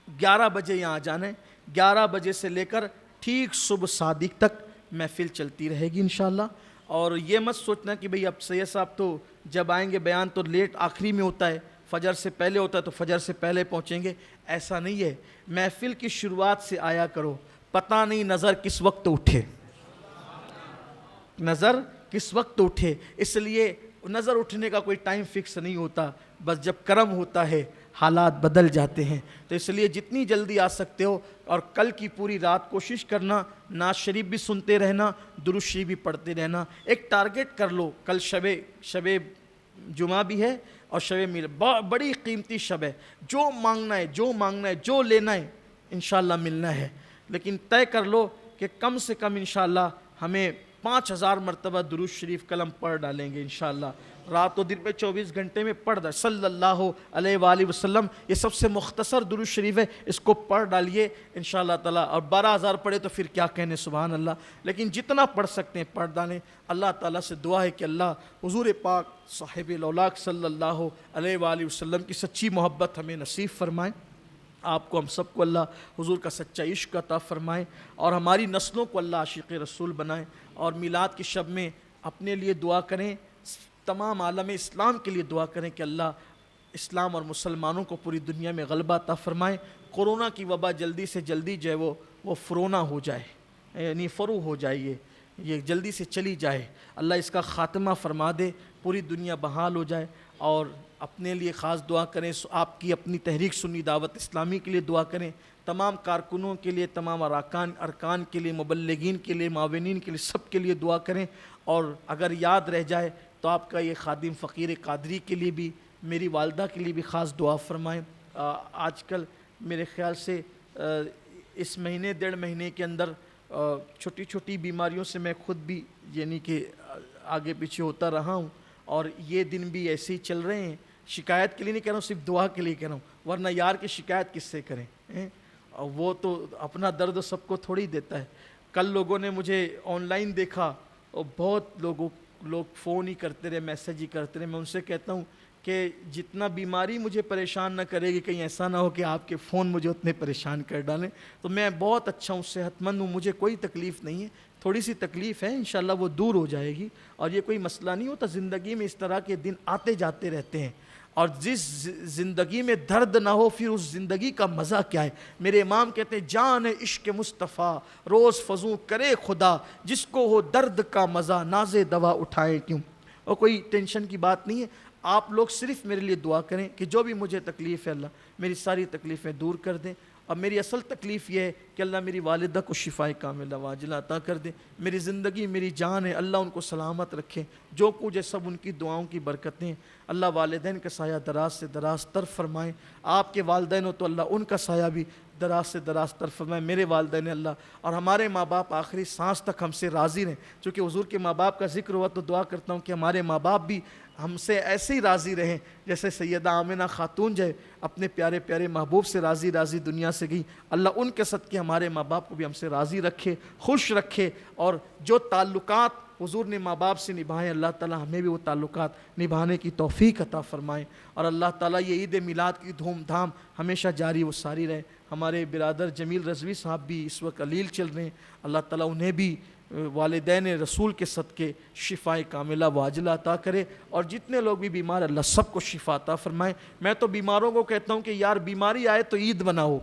11 بجے یہاں آ جانا ہے۔ 11 بجے سے لے کر ٹھیک صبح صادق تک محفل چلتی رہے گی انشاءاللہ۔ اور یہ مت سوچنا کہ بھئی اب سید صاحب تو جب آئیں گے بیان تو لیٹ آخری میں ہوتا ہے، فجر سے پہلے ہوتا ہے تو فجر سے پہلے پہنچیں گے، ایسا نہیں ہے۔ محفل کی شروعات سے آیا کرو، پتہ نہیں نظر کس وقت اٹھے، نظر کس وقت اٹھے، اس لیے نظر اٹھنے کا کوئی ٹائم فکس نہیں ہوتا، بس جب کرم ہوتا ہے حالات بدل جاتے ہیں، تو اس لیے جتنی جلدی آ سکتے ہو۔ اور کل کی پوری رات کوشش کرنا، نعت شریف بھی سنتے رہنا، درود شریف بھی پڑھتے رہنا۔ ایک ٹارگٹ کر لو، کل شب جمعہ بھی ہے اور شب میلاد، بڑی قیمتی شب ہے، جو مانگنا ہے جو لینا ہے انشاءاللہ ملنا ہے، لیکن طے کر لو کہ کم سے کم انشاءاللہ ہمیں 5000 مرتبہ درود شریف کلم پڑھ ڈالیں گے انشاءاللہ، رات و دن میں 24 گھنٹے میں پڑھ دیں صلی اللہ علیہ وآلہ وسلم۔ یہ سب سے مختصر درود شریف ہے، اس کو پڑھ ڈالیے انشاءاللہ تعالیٰ، اور 12000 پڑھے تو پھر کیا کہنے سبحان اللہ، لیکن جتنا پڑھ سکتے ہیں پڑھ ڈالیں۔ اللہ تعالیٰ سے دعا ہے کہ اللہ حضور پاک صاحب الاولاق صلی اللہ علیہ وآلہ وسلم کی سچی محبت ہمیں نصیب فرمائیں، آپ کو ہم سب کو اللہ حضور کا سچا عشق عطا فرمائیں، اور ہماری نسلوں کو اللہ عاشق رسول بنائیں۔ اور میلاد کی شب میں اپنے لیے دعا کریں، تمام عالم اسلام کے لیے دعا کریں کہ اللہ اسلام اور مسلمانوں کو پوری دنیا میں غلبہ عطا فرمائیں، کورونا کی وبا جلدی سے جلدی جو ہے وہ فرونا ہو جائے، یعنی فرو ہو جائے، یہ جلدی سے چلی جائے، اللہ اس کا خاتمہ فرما دے، پوری دنیا بحال ہو جائے۔ اور اپنے لیے خاص دعا کریں، آپ کی اپنی تحریک سنی دعوت اسلامی کے لیے دعا کریں، تمام کارکنوں کے لیے، تمام ارکان کے لیے، مبلغین کے لیے، معاونین کے لیے، سب کے لیے دعا کریں۔ اور اگر یاد رہ جائے تو آپ کا یہ خادم فقیر قادری کے لیے بھی، میری والدہ کے لیے بھی خاص دعا فرمائیں۔ آج کل میرے خیال سے اس مہینے 1.5 مہینے کے اندر چھوٹی چھوٹی بیماریوں سے میں خود بھی یعنی کہ آگے پیچھے ہوتا رہا ہوں، اور یہ دن بھی ایسے ہی چل رہے ہیں۔ شکایت کے لیے نہیں کہہ رہا ہوں، صرف دعا کے لیے کہہ رہا ہوں، ورنہ یار کی شکایت کس سے کریں، وہ تو اپنا درد سب کو تھوڑی دیتا ہے۔ کل لوگوں نے مجھے آن لائن دیکھا اور بہت لوگ فون ہی کرتے رہے، میسیج ہی کرتے رہے، میں ان سے کہتا ہوں کہ جتنا بیماری مجھے پریشان نہ کرے گی، کہیں ایسا نہ ہو کہ آپ کے فون مجھے اتنے پریشان کر ڈالیں، تو میں بہت اچھا ہوں، صحت مند ہوں، مجھے کوئی تکلیف نہیں ہے، تھوڑی سی تکلیف ہے انشاءاللہ وہ دور ہو جائے گی، اور یہ کوئی مسئلہ نہیں ہوتا، زندگی میں اس طرح کے دن آتے جاتے رہتے ہیں، اور جس زندگی میں درد نہ ہو پھر اس زندگی کا مزہ کیا ہے۔ میرے امام کہتے ہیں جان عشق مصطفیٰ روز فزوں کرے خدا، جس کو ہو درد کا مزہ ناز دوا اٹھائے کیوں۔ اور کوئی ٹینشن کی بات نہیں ہے، آپ لوگ صرف میرے لیے دعا کریں کہ جو بھی مجھے تکلیف ہے اللہ میری ساری تکلیفیں دور کر دیں، اور میری اصل تکلیف یہ ہے کہ اللہ میری والدہ کو شفائے کاملہ واجلہ عطا کر دے، میری زندگی میری جان ہے، اللہ ان کو سلامت رکھے، جو کچھ ہے سب ان کی دعاؤں کی برکتیں، اللہ والدین کا سایہ دراز سے دراز تر فرمائیں، آپ کے والدین ہو تو اللہ ان کا سایہ بھی دراز سے دراز تر فرمائیں، میرے والدین اللہ، اور ہمارے ماں باپ آخری سانس تک ہم سے راضی رہیں، چونکہ حضور کے ماں باپ کا ذکر ہوا تو دعا کرتا ہوں کہ ہمارے ماں باپ بھی ہم سے ایسے ہی راضی رہیں جیسے سیدہ آمنہ خاتون جو ہے اپنے پیارے پیارے محبوب سے راضی راضی دنیا سے گئی، اللہ ان کے صدقے ہمارے ماں باپ کو بھی ہم سے راضی رکھے، خوش رکھے، اور جو تعلقات حضور نے ماں باپ سے نبھائیں اللہ تعالیٰ ہمیں بھی وہ تعلقات نبھانے کی توفیق عطا فرمائیں، اور اللہ تعالیٰ یہ عید میلاد کی دھوم دھام ہمیشہ جاری و ساری رہے۔ ہمارے برادر جمیل رضوی صاحب بھی اس وقت علیل چل رہے ہیں، اللہ تعالیٰ انہیں بھی والدین رسول کے صدقے شفائے کاملہ واجلہ عطا کرے، اور جتنے لوگ بھی بیمار اللہ سب کو شفا عطا فرمائے۔ میں تو بیماروں کو کہتا ہوں کہ یار بیماری آئے تو عید مناؤ،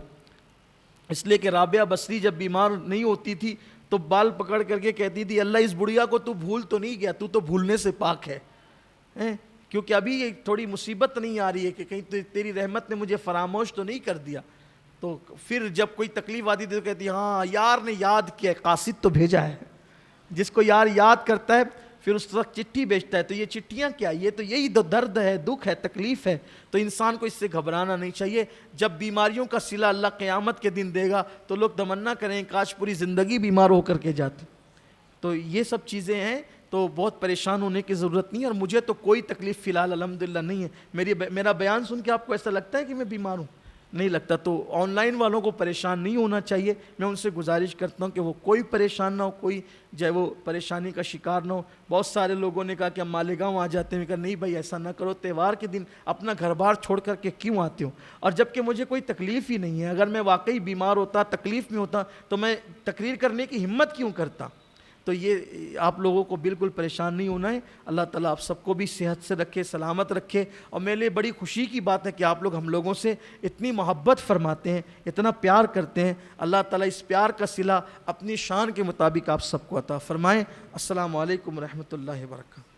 اس لیے کہ رابعہ بصری جب بیمار نہیں ہوتی تھی تو بال پکڑ کر کے کہتی تھی اللہ اس بڑھیا کو تو بھول تو نہیں گیا، تو بھولنے سے پاک ہے، کیونکہ ابھی یہ تھوڑی مصیبت نہیں آ رہی ہے کہ کہیں تیری رحمت نے مجھے فراموش تو نہیں کر دیا۔ تو پھر جب کوئی تکلیف آتی تھی تو کہتی ہاں یار نے یاد کیا، قاصد تو بھیجا ہے، جس کو یار یاد کرتا ہے پھر اس وقت چٹھی بھیجتا ہے۔ تو یہ چٹھیاں کیا، یہ تو یہی درد ہے، دکھ ہے، تکلیف ہے، تو انسان کو اس سے گھبرانا نہیں چاہیے۔ جب بیماریوں کا صلہ اللہ قیامت کے دن دے گا تو لوگ تمنا کریں کاش پوری زندگی بیمار ہو کر کے جاتے۔ تو یہ سب چیزیں ہیں، تو بہت پریشان ہونے کی ضرورت نہیں ہے، اور مجھے تو کوئی تکلیف فی الحال الحمدللہ نہیں ہے۔ میرا بیان سن کے آپ کو ایسا لگتا ہے کہ میں بیمار ہوں؟ نہیں لگتا۔ تو آن لائن والوں کو پریشان نہیں ہونا چاہیے، میں ان سے گزارش کرتا ہوں کہ وہ کوئی پریشان نہ ہو، کوئی جو ہے وہ پریشانی کا شکار نہ ہو۔ بہت سارے لوگوں نے کہا کہ ہم مالیگاؤں آ جاتے ہیں، کہا نہیں بھائی ایسا نہ کرو، تہوار کے دن اپنا گھر بار چھوڑ کر کے کیوں آتے ہو؟ اور جب کہ مجھے کوئی تکلیف ہی نہیں ہے، اگر میں واقعی بیمار ہوتا، تکلیف میں ہوتا تو میں تقریر کرنے کی ہمت کیوں کرتا؟ تو یہ آپ لوگوں کو بالکل پریشان نہیں ہونا ہے۔ اللہ تعالیٰ آپ سب کو بھی صحت سے رکھے، سلامت رکھے، اور میرے لیے بڑی خوشی کی بات ہے کہ آپ لوگ ہم لوگوں سے اتنی محبت فرماتے ہیں، اتنا پیار کرتے ہیں۔ اللہ تعالیٰ اس پیار کا صلہ اپنی شان کے مطابق آپ سب کو عطا فرمائیں۔ السلام علیکم ورحمۃ اللہ وبرکاتہ۔